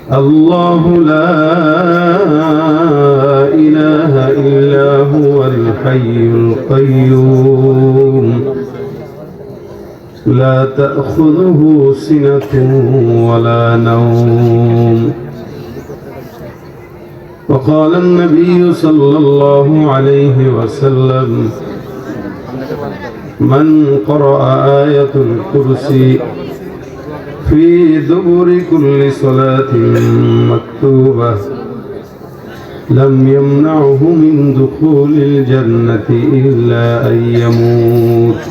الله لا إله إلا هو الحي القيوم لا تأخذه سنة ولا نوم. وقال النبي صلى الله عليه وسلم من قرأ آية الكرسي في دبر كل صلاة مكتوبة لم يمنعه من دخول الجنة إلا أن يموت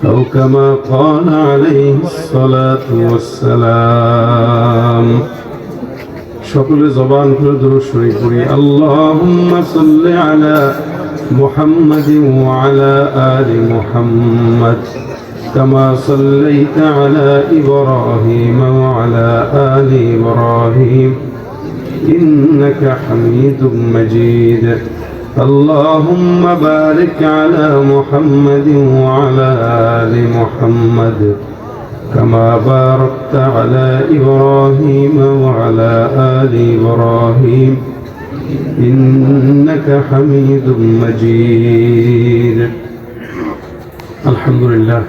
أو كما قال عليه الصلاة والسلام. সকলে জবান খুলে দুরূদ শরীফ পড়ি। আল্লাহুম্মা সাল্লি আলা মুহাম্মাদিন ওয়া আলা আলি মুহাম্মাদ কামা সাল্লাইতা আলা ইব্রাহিম ওয়া আলা আলি ইব্রাহিম ইন্নাকা হামিদুম মাজিদ। আল্লাহুম্মা বারিক আলা মুহাম্মাদিন ওয়া আলা আলি মুহাম্মাদ كما باركت على إبراهيم وعلى آل إبراهيم إنك حميد مجيد. الحمد لله.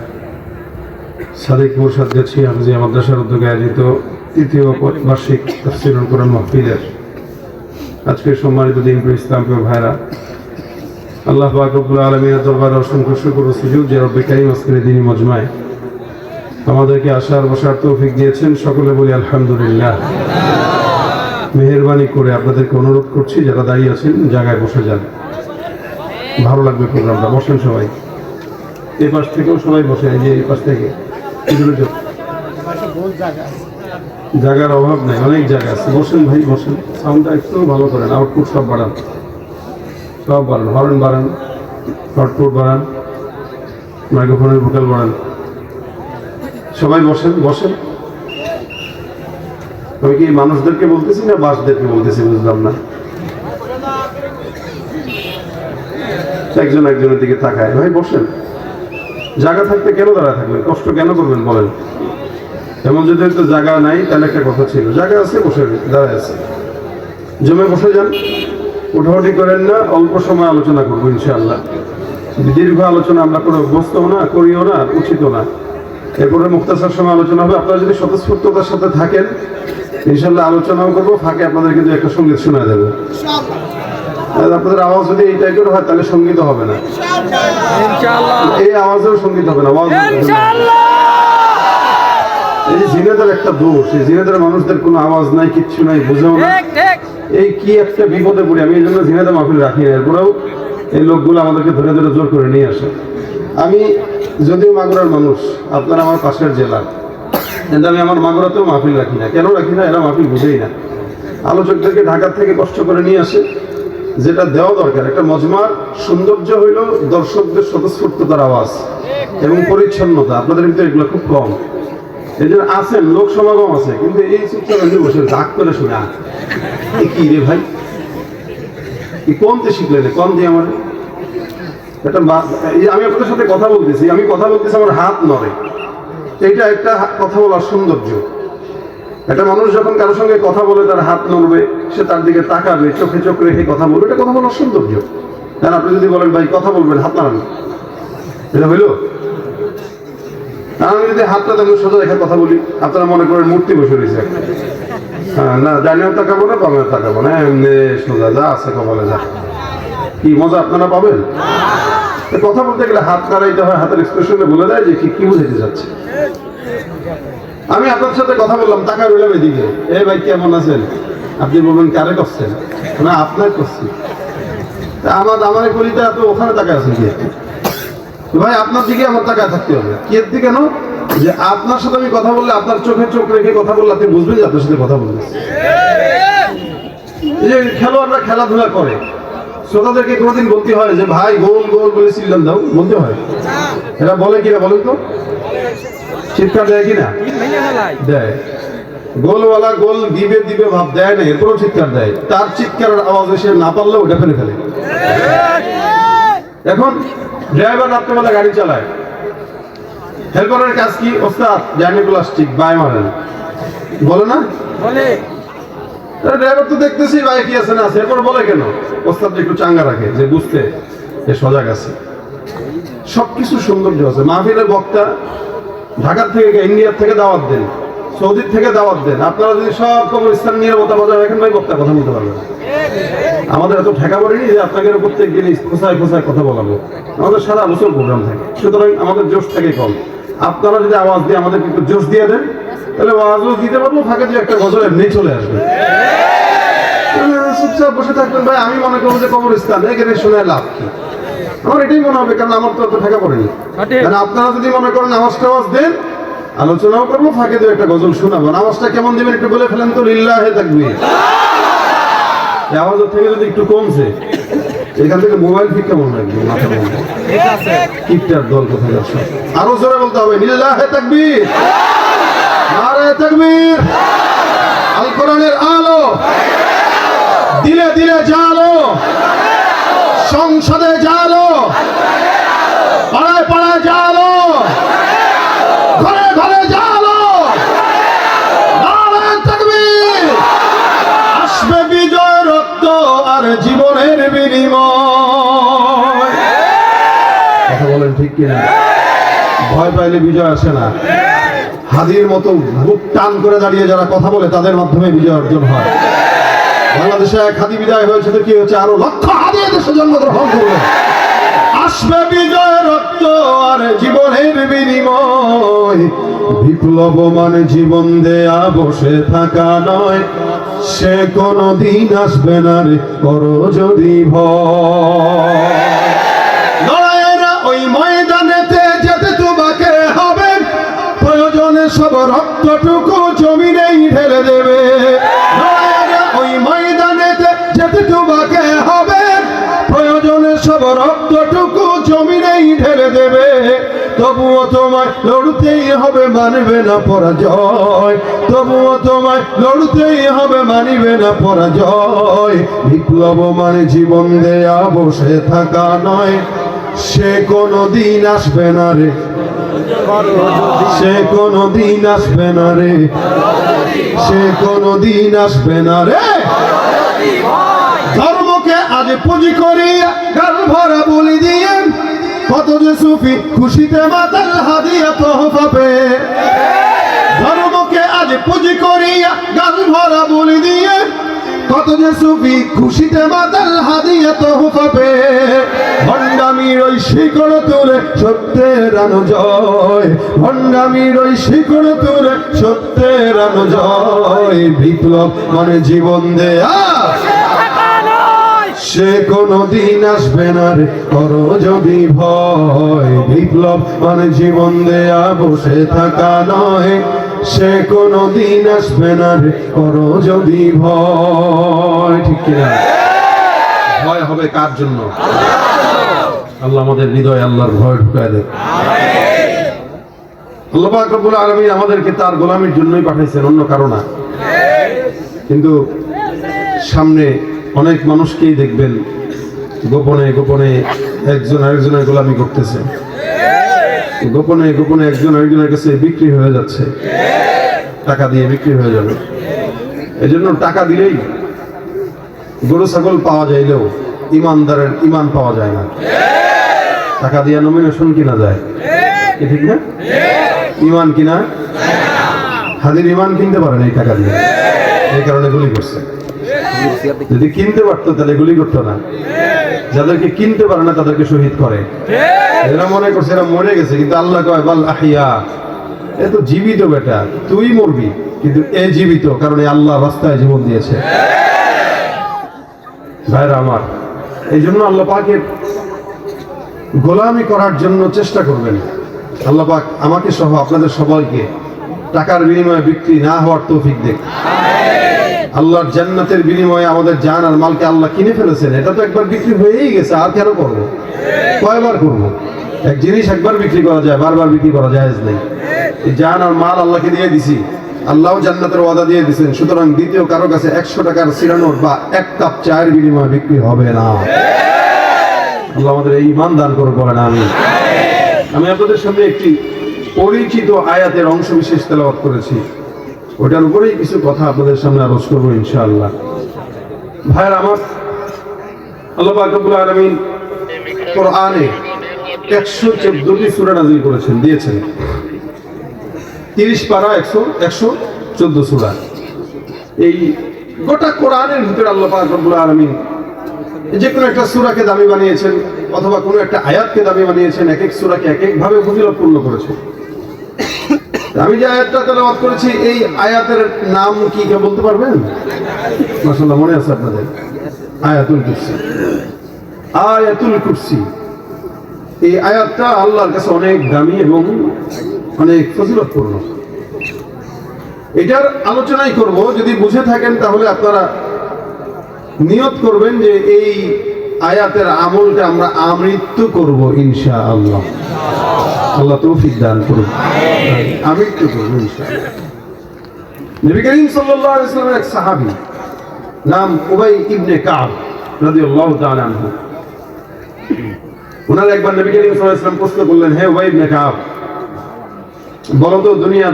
সাদিক মুরশিদ গাছি হাফিজিয়া মাদ্রাসার উদ্যোগে আয়োজিত তৃতীয় বার্ষিক তাফসীরুল কোরআন মাহফিলের আজকের সম্মানিত দিনপ্রিয় ইসলামপ্রিয় ভাইরা, আল্লাহ পাক রব্বুল আলামিনের দরবারে অসংখ্য শুকর ও সুজুদ যে রব্বে কারীম আজকের দিনী মজমায় আমাদেরকে আসার বসার তৌফিক দিয়েছেন। সকলে বলি আলহামদুলিল্লাহ। মেহেরবানি করে আপনাদেরকে অনুরোধ করছি, যারা দাঁড়িয়ে আছেন জায়গায় বসে যান, ভালো লাগবে প্রোগ্রামটা। বসেন সবাই, এই পাশ থেকেও সবাই বসে, এই যে এই পাশ থেকে জায়গার অভাব নাই, অনেক জায়গা আছে। বসেন ভাই, বসেন। সাউন্ডটা একটু ভালো করেন, আউটপুট সব বাড়ান, সব বাড়ান, হর্ন বাড়ান, আউটপুট বাড়ান, মাইক্রোফোনের ভোকাল বাড়ান। সবাই বসেন, বসেন। আমি কি মানুষদেরকে বলতেছি না বাসদেরকে বলতেছি বুঝলাম না। একজন একজনের দিকে তাকায়। ভাই বসেন, জায়গা থাকতে কেন দাঁড়ায় থাকবেন, কষ্ট কেন করবেন বলেন? এমন যদি একটা জায়গা নাই তাহলে একটা কথা ছিল, জায়গা আছে বসে দাঁড়ায় আছে, জমে বসে যান, উঠাউঠি করেন না। অল্প সময় আলোচনা করবো ইনশাআল্লাহ। দীর্ঘ আলোচনা আমরা করে অভ্যস্তও না, করিও না, উচিতও না। এরপরে মুখতাসার সময় আলোচনা হবে। আপনারা যদি স্বতঃস্ফূর্ততার সাথে থাকেন ইনশাআল্লাহ আলোচনাও করবো, ফাঁকে আপনাদের কিন্তু একটা সঙ্গীত শোনা যাবে। আপনাদের আওয়াজ যদি এই টাইপের হয় তাহলে সঙ্গীত হবে না, এই আওয়াজেও সঙ্গীত হবে না। এই জিনেদের একটা দোষ, এই জিনেদের মানুষদের কোনো আওয়াজ নাই, কিচ্ছু নাই, বুঝেও না। এই কি একটা বিপদে পড়ি আমি, এই জন্য জিনেদের মাহফিল রাখি না। এরপরেও এই লোকগুলো আমাদেরকে ধরে ধরে জোর করে নিয়ে আসে। আমি যদিও মাগুরার মানুষ, আপনারা আমার পাশের জেলা, কিন্তু আমি আমার মাগুরাতেও মাহফিল রাখি না। কেন রাখি না? এরা মাহফিল বুঝেই না। আলোচকদেরকে ঢাকা থেকে কষ্ট করে নিয়ে আসে, যেটা দেওয়া দরকার। একটা মজমার সৌন্দর্য হইল দর্শকদের স্বতঃস্ফূর্ততার আওয়াজ এবং পরিচ্ছন্নতা। আপনাদের ভিতরে এগুলো খুব কম। এই জন্য আছেন, লোক সমাগম আছে, কিন্তু এই চুপচাপ বসে রাগ করে শুনে কি রে ভাই, কোন দিয়ে শিখলেন, কোন দিয়ে আমার এটা। আমি আপনাদের সাথে কথা বলতেছি, আমার হাত নড়ে, এটা একটা কথা বলার সৌন্দর্য। একটা মানুষ যখন কারোর সঙ্গে কথা বলে তার হাত নড়বে, সে তার দিকে তাকাবে, চোখে চোখ রেখে কথা বলবে, এটা কথা বলার সৌন্দর্য। কারণ আপনি যদি বলেন ভাই কথা বলবেন, হাত নাড়ান, এটা হইল? আমি যদি হাতটা তেমন সোজা রেখে কথা বলি, আপনারা মনে করেন মূর্তি বসে রয়েছে। হ্যাঁ, না ডাইনেও তাকাবো না, বামেও তাকাবো না, এমনি সোজা যা আছে কপালে যা। কি মজা আপনারা পাবেন? কথা বলতে গেলে হাত নাড়াইতে হয়, হাতের এক্সপ্রেশনে বলে দেয় যে কি বুঝাইতে যাচ্ছে। আমি আপনার সাথে কথা বললাম, টাকা রইলাম এদিকে, এ ভাই কেমন আছেন? আপনি বলবেন কারে করছেন? না আপনার করছি। আমার কলিটা তো ওখানে টাকা আছে কি ভাই, আপনার দিকে আমার টাকা থাকতে হবে। কি এর দিকে কেন? যে আপনার সাথে আমি কথা বললে, আপনার চোখে চোখ রেখে কথা বললে আপনি বুঝবেন যে আপনার সাথে কথা বলবেন। এই যে খেলোয়াড়রা খেলাধুলা করে, শ্রোতাদেরকে কোনোদিন বলতে হয় যে ভাই গোল গোল বলে সিল্লাম দাও, বলতে হয়? এরা বলে কিনা বলেন তো? চিৎকার দেয় কিনা? দেয়। গোলওয়ালা গোল দিবে দিবে ভাব দেয় না, এরপরও চিৎকার দেয়। তার চিৎকারের আওয়াজে সে না পারলেও ওটা ফেলে ফেলে। এখন ড্রাইভার রাত্রেবেলা গাড়ি চালায়, হেল্পারের কাজ কি? ওস্তাদ জার্নি প্লাস্টিক বাই মারেন, বলে না? বলে ড্রাইভার তো দেখতেছি ভাই কি আছে না আছে, এরপর বলে কেন? ওস্তাদ একটু চাঙ্গা রাখে যে বুঝতে এ সজাগ আছে। সবকিছু সৌন্দর্য আছে। মাহফিলের বক্তা ঢাকার থেকে ইন্ডিয়ার থেকে দাওয়াত দেন, সৌদির থেকে দাওয়াত দেন, আপনারা যদি সব কবরস্থান নিরাপত্তা বজায় রাখেন ভাই বক্তা কথা বলতে পারবেন। আমাদের এত ঠেকা পড়েনি যে আপনাকে প্রত্যেক দিন খোঁচায় খোঁচায় কথা বলাবো। আমাদের সারা বছর প্রোগ্রাম থাকে, সুতরাং আমাদের জোশ থাকে কম। আপনারা যদি আওয়াজ দিয়ে আমাদের একটু জোশ দিয়ে দেন তাহলে আওয়াজও দিতে পারবো, ফাঁকে যে একটা গজল এমনি চলে আসবে। চুপচাপ বসে থাকবেন ভাই, আমি মনে করবো যে কবরস্থান এখানে শুনে লাভ কি? আমার এটাই মনে হবে, কারণ আমার তো এত ঠেকা পড়েনি। আপনারা যদি মনে করেন আওয়াজটা আওয়াজ দেন, আলোচনাও করবো, ফাঁকে দিয়ে একটা গজল শোনাবো। আওয়াজটা কেমন দিবেন একটু বলে ফেলেন তো। লিল্লাহে তাকবীর। আওয়াজের থেকে যদি একটু কমছে, এখান থেকে মোবাইল ঠিক কেমন লাগবে? মাথা বন্ধ কিপটার দল কোথায় যাচ্ছে? আরো জোরে বলতে হবে লিল্লাহে তাকবীর, নারে তাকবীর। আল কোরআনের আলো দিলে দিলে জালো, সংসদে জালো, পাড়ায় পাড়ায় জালো, ঘরে ঘরে জালো, নারে তাকবীর। আসবে বিজয় রক্ত আর জীবনের বিনিময়। কথা বলেন ঠিক কিনা? ভয় পাইলে বিজয় আসে না। হাদির মতো বুক টান করে দাঁড়িয়ে যারা কথা বলে তাদের মাধ্যমে বিজয় অর্জন হয়। বাংলাদেশে এক হাদি বিদায় হয়েছে তো কি হচ্ছে? আরো লক্ষ হাদি দেশে জন্মগ্রহণ করবে। আসবে বিজয় রক্ত আর জীবনের বিনিময়। বিপ্লব মানে জীবন দেয়া বসে থাকা নয়, সে কোনদিন আসবে না রে করো যদি ভয়। লড়াইয়ের ওই ময়দানেতে যেতে তোমাকে হবে, প্রয়োজনে সব রক্তটুকু জমিনেই ঢেলে দেবে। ওই ময়দানেতে যেতে তোমাকে হবে, প্রয়োজনে সব রক্তটুকু জমিনেই ঢেলে দেবে। তবুও তোমায় লড়তেই হবে, মানবে না পরাজয়। তবুও তোমায় লড়তেই হবে, মানবে না পরাজয়। বিপ্লব মানে জীবন দেয়া বসে থাকা নয়, সে কোনদিন আসবে না রে, সে কোনদিন আসবে না রে, সে কোনদিন আসবে না রে। ধর্মকে আজ পুঁজি করিয়া গাল ভরা বলি দিয়ে, কত যে সুফি খুশিতে মাতাল হাদিয়া তোহফা পেয়ে। ধর্মকে আজ পুঁজি করিয়া গাল ভরা বলি দিয়ে, কত যে সুফি খুশিতে মাতাল হাদিয়া তোহফা পেয়ে। ভণ্ডামির ওই শিকড় তুলে সত্যের আনো জয়, ভণ্ডামির ওই শিকড় তুলে সত্যের আনো জয়। বিপ্লব মানে জীবন দেয়া, সে কোনদিন আসবে না রে করো যদি ভয়। বিপ্লব মানে জীবন দেয়া বসে থাকা নয়, সে কোনদিন আসবে না রে করো যদি ভয়। ঠিক কিনা? ভয় হবে কার জন্য? আল্লাহ আমাদের হৃদয়ে আল্লাহর ভয় ঢুকায় দেন। আল্লাহ পাক রব্বুল আলামিন আমাদেরকে তার গোলামির জন্যই পাঠাইছেন, অন্য কারণ না। কিন্তু সামনে অনেক মানুষকেই দেখবেন গোপনে গোপনে একজন আরেকজনের গোলামি করতেছে, গোপনে গোপনে একজন আরেকজনের কাছে বিক্রি হয়ে যাচ্ছে, টাকা দিয়ে বিক্রি হয়ে যাবে। এজন্য টাকা দিলেই গরু ছাগল পাওয়া যাইলেও ইমানদারের ইমান পাওয়া যায় না। টাকা দিয়ে নমিনেশন কিনা যায়, ঠিক না? ইমান কিনা, হাদির ইমান কিনতে পারে না এই টাকা দিয়ে, এই কারণে গুলি করছে। যদি কিনতে পারতো তাহলে গুলি করতো না। যাদেরকে কিনতে পারে না তাদেরকে শহীদ করে। এরা মনে করছে এরা মরে গেছে, কিন্তু আল্লাহ কয় বাল আহিয়া, এ তো জীবিত বেটা, তুই মরবি কিন্তু এ জীবিত, কারণ আল্লাহ রাস্তায় জীবন দিয়েছে। ভাইরা আমার, এই জন্য আল্লাহ পাকের গোলামি করার জন্য চেষ্টা করবেন। আল্লাহ পাক আমাকে সহ আপনাদের সবাইকে টাকার বিনিময়ে বিক্রি না হওয়ার তৌফিক দেন। আল্লাহর জান্নাতের বিনিময়ে আমাদের জান আর মালকে আল্লাহ কিনে ফেলেছেন, এটা তো একবার বিক্রি হয়েই গেছে, আর কেন করবো? কয়বার করবো? এক জিনিস একবার বিক্রি করা যায়, বারবার বিক্রি করা যায় নেই। এই জান আর মাল আল্লাহকে দিয়ে দিছি, আল্লাহ জান্নাতের ওয়াদা দিয়ে দিয়েছেন, সুতরাং দ্বিতীয় কারো কাছে 100 টাকার সিরানোর বা 1 কাপ চায়ের বিনিময়ে বিক্রি হবে না। আল্লাহ আমাদের এই ঈমান দান করুন, বলেন আমিন। আমি আপনাদের সামনে একটি পরিচিত আয়াতের অংশ বিশেষ তেলাওয়াত করেছি। ওটার উপরেই কিছু কথা আপনাদের সামনে আলোচ করবো ইনশাআল্লাহ। ভাইয়ের আমার, আল্লাহ পাক রব্বুল আলামিন কোরআনে 114টি সূরা নাযিল করেছেন, দিয়েছেন। 30 পারা 114 সূরা। এই গোটা কোরআনের ভিতরে আল্লাহ পাক রব্বুল আলামিন যে কোনো একটা সূরাকে দামি বানিয়েছেন, অথবা কোনো একটা আয়াতকে দামি বানিয়েছেন, এক এক সূরাকে এক এক ভাবে ফজিলতপূর্ণ করেছেন। আমি যে আয়াতটা তেলাওয়াত করেছি, এই আয়াতের নাম কি কেউ বলতে পারবেন? মাশাআল্লাহ, মনে আছে আপনাদের? আয়াতুল কুরসি। আয়াতুল কুরসি, এই আয়াতটা আল্লাহর কাছে অনেক দামি এবং অনেক ফজিলতপূর্ণ। এটার আলোচনাই করব। যদি বুঝে থাকেন তাহলে আপনারা নিয়ত করবেন যে এই আয়াতের আমলটা আমরা আমৃত্যু করব ইনশাআল্লাহ। আল্লাহ তৌফিক দান করুন, আমৃত্যু করব ইনশাআল্লাহ। নবী করিম সাল্লাল্লাহু আলাইহি ওয়াসাল্লামের এক সাহাবী নাম উবাই ইবনে কাব রাদিয়াল্লাহু তাআলা আনহু। ওনার একবার নবী করিম সাল্লাল্লাহু আলাইহি ওয়াসাল্লাম প্রশ্ন করলেন, হে উবাই ইবনে কাব, বলো তো দুনিয়া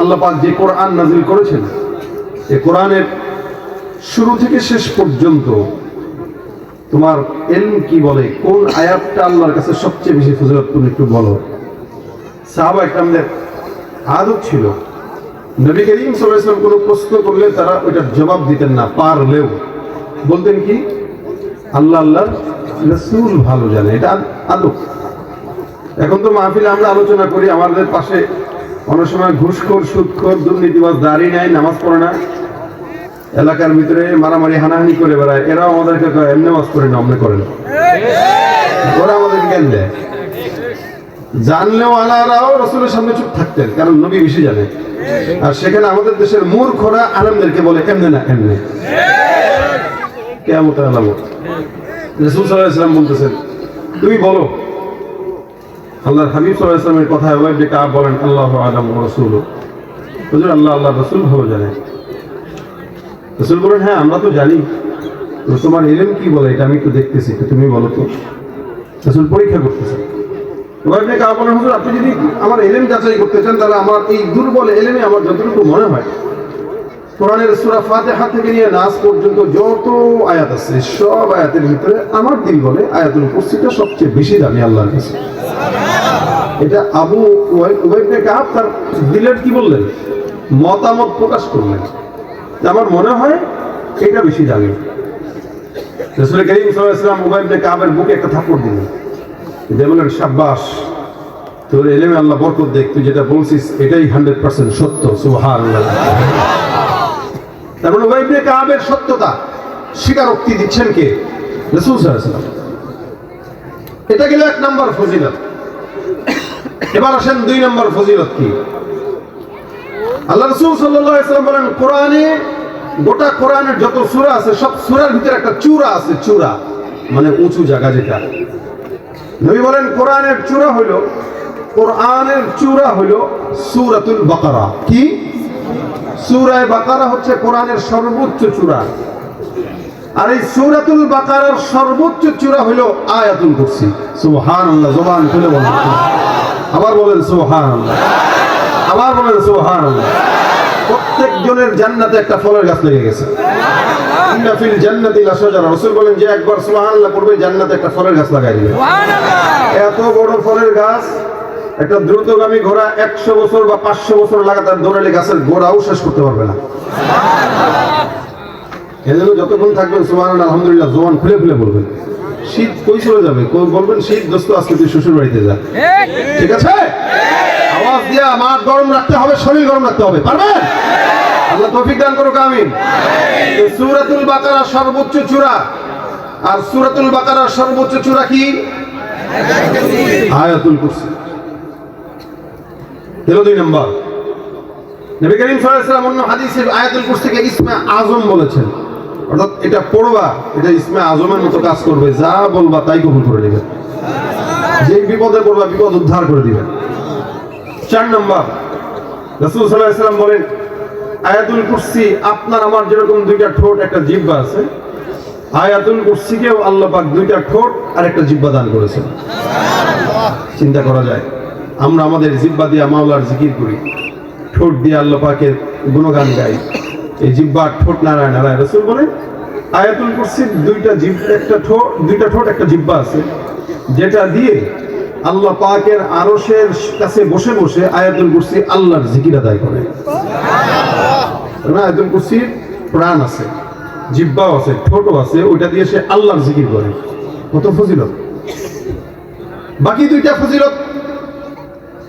আল্লাহ পাক যে কোরআন নাযিল করেছেন, এই কোরআনের শুরু থেকে শেষ পর্যন্ত তোমার ইলম কি বলে? কোন আয়াতটা আল্লাহর কাছে সবচেয়ে বেশি ফজিলতপূর্ণ একটু বলো। সাহাবা কিরামদের আদব ছিল, নবী করিম সাল্লাল্লাহু আলাইহি ওয়াসাল্লাম কোনো প্রশ্ন করলে তারা ওইটার জবাব দিতেন না, পারলেও বলতেন কি, আল্লাহ আল্লাহর রাসূল ভালো জানে। এটা আদব। এখন তো মাহফিলে আমরা আলোচনা করি, আমাদের পাশে অনেক সময় ঘুষখোর, সুদখোর, দুর্নীতিবাজ, দাড়ি নাই, নামাজ পড়ে না, এলাকার ভিতরে মারামারি হানাহানি করে বেড়ায়। এরাও আমাদেরকে এমনি নামাজ পড়ে না, অমনে করে না। ওরা আমাদেরকে জ্ঞান দেয়। জানলেও আলারাও রাসূলের সামনে চুপ থাকতেন, কারণ নবী বেশি জানে। আর সেখানে আমাদের দেশের মূর্খরা আলেমদেরকে বলে এমনে না এমনে। কিয়ামতের আলামত। রাসূল সাল্লাল্লাহু আলাইহি ওয়াসাল্লাম বলতেছেন, তুমি বলো। আল্লাহর হাবিব সাল্লাল্লাহু আলাইহি ওয়াসাল্লামের কথায় উবাই ইবনে কাব বলেন, আল্লাহু আ'লামু ওয়া রাসূলুহু। হুজুর, আল্লাহর রাসূল ভালো জানে। রাসূল বলেন, হ্যাঁ আমরা তো জানি, তো তোমার ইলম কি বলে এটা আমি একটু দেখতেছি, তো তুমি বলো তো। রাসূল পরীক্ষা করতেছেন। উবাই ইবনে কাব বলেন, হুজুর আপনি যদি আমার ইলম যাচাই করতে চান, তাহলে আমার এই দুর্বল ইলমে আমার যতটুকু মনে হয়, কোরআনের সূরা ফাতিহা থেকে নিয়ে নাস পর্যন্ত যত আয়াত আছে, সব আয়াতের ভিতরে আমার দিল বলে আয়াতুল কুরসিটা সবচেয়ে বেশি দামি আল্লাহর কাছে। এটা আবু উবাই ইবনে কাব তার দিলের কি বললেন, মতামত প্রকাশ করলেন, আমার মনে হয় এটা বেশি দামি। রাসূল করিম সাল্লাল্লাহু আলাইহি ওয়াসাল্লাম উবাই ইবনে কাবের বুকে একটা থাপড় দিলেন, যে বলেন, শাবাশ, তোর ইলমে আল্লাহ বরকত দেখ, তুই যেটা বলছিস এটাই 100% সত্য। সুবহানাল্লাহ। তারপর উবাই ইবনে কাবের সত্যতা স্বীকারোক্তি দিচ্ছেন কে? রাসূল সাল্লাল্লাহু আলাইহি ওয়াসাল্লাম। এটা গেল এক নম্বর ফজিলত। এবার আসেন 2 নম্বর ফজিলত কি? আল্লাহ রাসূল সাল্লাল্লাহু আলাইহি ওয়াসাল্লাম বলেন, কোরআনে, গোটা কোরআনের যত সূরা আছে, সব সূরার ভিতরে একটা চূড়া আছে। চূড়া মানে উঁচু জায়গা যেটা। নবী বলেন, কোরআনের চূড়া হইল সূরাতুল বাকারা। কি? সূরা বাকারা হচ্ছে কোরআনের সর্বোচ্চ চূড়া। আর এই সূরাতুল বাকারার সর্বোচ্চ চূড়া হইল আয়াতুল কুরসি। সুবহানাল্লাহ। জবান খুলে বলেন, আবার বলেন সুবহানাল্লাহ, আবার বলেন সুবহানাল্লাহ। প্রত্যেকজনের জান্নাতে একটা ফলের গাছ লেগে গেছে। ইন্না ফিল জান্নাতি লাশাজারা। রাসূল বলেন, যে একবার সুবহানাল্লাহ পড়বে জান্নাতে একটা ফলের গাছ লাগাই দিবে। এত বড় ফলের গাছ, একটা দ্রুতগামী ঘোড়া 100 বছর বা 500 বছর লাগাতার দৌড়ালে গাছের গোড়াও শেষ করতে পারবে না। এজন্য যতক্ষণ থাকবেন সুবহানাল্লাহ, আলহামদুলিল্লাহ জবান খুলে খুলে বলবেন। শীত কই চলে যাবে? বলবেন, শীত দোস্ত আজকে তুই শ্বশুর বাড়িতে যা। ঠিক আছে? আওয়াজ দিয়া মাঠ গরম রাখতে হবে, শরীর গরম রাখতে হবে। পারবেন? আল্লাহ তৌফিক দান করুক, আমিন। সূরাতুল বাকারা সর্বোচ্চ চূড়া। আর সূরাতুল বাকারার সর্বোচ্চ চূড়া কি? আয়াতুল কুরসি। এলো 2 নম্বর। নবী করিম সাল্লাল্লাহু আলাইহি ওয়াসাল্লাম অন্য হাদিসে আয়াতুল কুরসিকে ইসমে আযম বলেছেন। অর্থাৎ এটা পড়বা, এটা ইসমে আযমের মতো কাজ করবে, যা বলবা তাই কবুল করে নেবে। যে বিপদে পড়বা বিপদ উদ্ধার করে দিবে। 4 নম্বর, রাসূল সাল্লাল্লাহু আলাইহি ওয়াসাল্লাম বলেন, আয়াতুল কুরসি আপনার আমার যেরকম 2টা ঠোঁট একটা জিহ্বা আছে, আয়াতুল কুরসিকেও আল্লাহ পাক 2টা ঠোঁট আর একটা জিহ্বা দান করেছেন। চিন্তা করা যায়, আমরা আমাদের জিহ্বা দিয়ে মাওলার জিকির করি, ঠোঁট দিয়ে আল্লাহ পাকের গুণগান গাই, এই জিহ্বা ঠোঁট নাড়ায় নাড়ায়। রাসূল বলেন আয়াতুল কুরসির দুইটা ঠোঁট একটা জিহ্বা আছে, যেটা দিয়ে আল্লাহ পাকের আরশের কাছে বসে বসে আয়াতুল কুরসি আল্লাহর জিকির আদায় করে। আয়াতুল কুরসির প্রাণ আছে, জিহ্বাও আছে, ঠোঁটও আছে, ওইটা দিয়ে সে আল্লাহর জিকির করে। কত ফজিলত! বাকি দুইটা ফজিলত,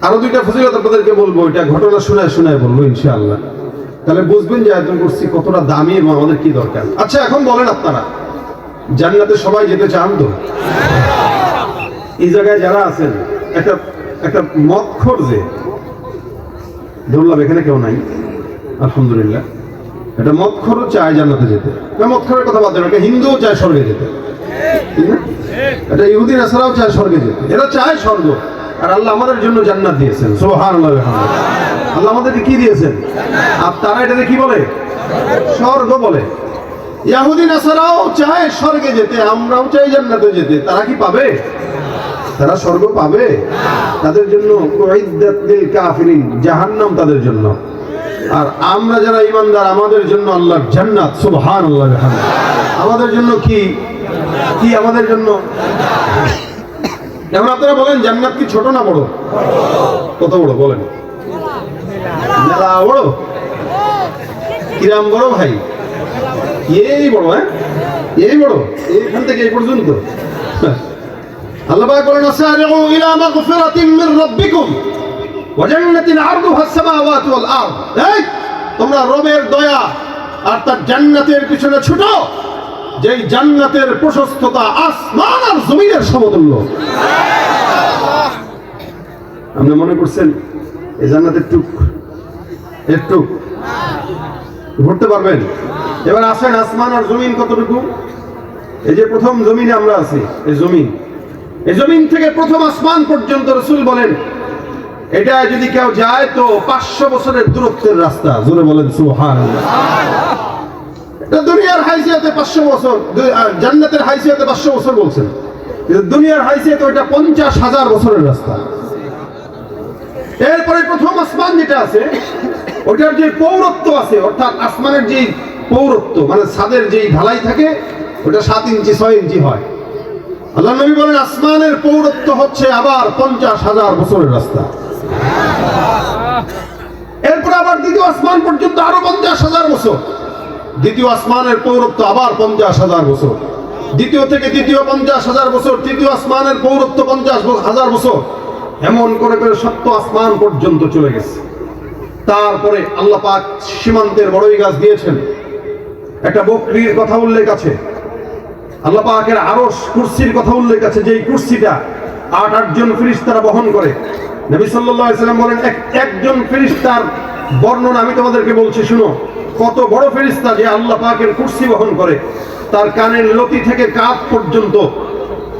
আরো দুইটা ফজিলত আপনাদেরকে বলবো, এটা ঘটনা শোনায় শোনায় বলবো ইনশাআল্লাহ, তাহলে বুঝবেন যে আয়াতুল কুরসি কতটা দামি এবং আমাদের কি দরকার। আচ্ছা, এখন বলেন আপনারা জান্নাতে সবাই যেতে চান তো? এই জায়গায় যারা আছেন, একটা মদখোর, যে ধরলাম এখানে কেউ নাই আলহামদুলিল্লাহ, এটা মদখোরও চায় জান্নাতে যেতে। মদখোরের কথা বাদ দেন, একটা হিন্দুও চায় স্বর্গে যেতে, ঠিক না? এটা ইহুদি নাসারাও চায় স্বর্গে যেতে, এরা চায় স্বর্গ। আর আল্লাহ আমাদের জন্য জান্নাত দিয়েছেন, সুবহানাল্লাহ। আল্লাহ আমাদেরকে কি দিয়েছেন? আর তারা এটাকে কি বলে? স্বর্গ বলে। ইহুদি নাসারাও চায় স্বর্গে যেতে, আমরাও চাই জান্নাতে যেতে। তারা কি পাবে? তারা স্বর্গ পাবে? তাদের জন্য উইদ্দাত লিল কাফিরিন, জাহান্নাম তাদের জন্য। আর আমরা যারা ঈমানদার, আমাদের জন্য আল্লাহর জান্নাত, সুবহানাল্লাহ। আমাদের জন্য কি কি আমাদের জন্য? এখন আপনারা বলেন জান্নাত কি ছোট না বড়? কত বড় বলেন? মেলা বড়? কিরাম বড় ভাই? এই বড়, হ্যাঁ এই বড়, এইখান থেকে এই পর্যন্ত। আল্লাহ পাক বলেন আসারিউ ইলা মাগফিরাতিন মির রাব্বিকুম ওয়া জান্নাতিন আরদুহা আস-সামাওয়াতু ওয়াল আরদ। এই তোমরা রবের দয়া আর তার জান্নাতের পিছনে ছুটো, যেই জান্নাতের প্রশস্ততা আসমান আর জমিনের সমতুল্য। আপনি মনে করছেন এই জান্নাতের একটু ঘুরতে পারবেন? এবার আসেন, আসমান আর জমিন কতটুকু? এই যে প্রথম জমিনে আমরা আছি, এই জমিন থেকে প্রথম আসমান পর্যন্ত রাসূল বলেন এটা যদি কেউ যায় তো 500 বছরের দূরত্বের রাস্তা। জোরে বলেন সুবহানাল্লাহ। এটা দুনিয়ার হাইসিয়াতে 500 বছর, জান্নাতের হাইসিয়াতে 500 বছর বলছেন, কিন্তু দুনিয়ার হাইসিয়াতে ওটা 50,000 বছরের রাস্তা। এরপরে প্রথম আসমান যেটা আছে, ওটার যে পৌরত্ব আছে, অর্থাৎ আসমানের যে পৌরত্ব মানে ছাদের যে ঢালাই থাকে, ওটা 7 ইঞ্চি 6 ইঞ্চি হয়। আল্লাহ নবী বলেন আসমানের পৌরত্ব হচ্ছে আবার 50,000 বছরের রাস্তা। এরপর আবার দ্বিতীয় আসমান পর্যন্ত আরো 50,000 বছর, দ্বিতীয় আসমানের পৌরত্ব আবার 50,000 বছর, দ্বিতীয় থেকে দ্বিতীয় 50,000 বছর, তৃতীয় আসমানের পৌরত্ব 50,000 বছর, এমন করে করে 7 আসমান পর্যন্ত চলে গেছে। তারপরে আল্লাহ পাক সীমান্তের বড়ই গাছ দিয়েছেন। একটা বকরির কথা উল্লেখ আছে, আল্লাহ পাকের আরশ কুরসির কথা উল্লেখ আছে, যেই কুরসিটা 8 জন ফেরেশতারা বহন করে। নবী সাল্লাল্লাহু আলাইহি সাল্লাম বলেন একজন ফেরেশতার বর্ণনা আমি তোমাদেরকে বলছি, শুনো। কত বড় ফেরেশতা যে আল্লাহ পাকের কুরসি বহন করে, তার কানের লতি থেকে কাঁধ পর্যন্ত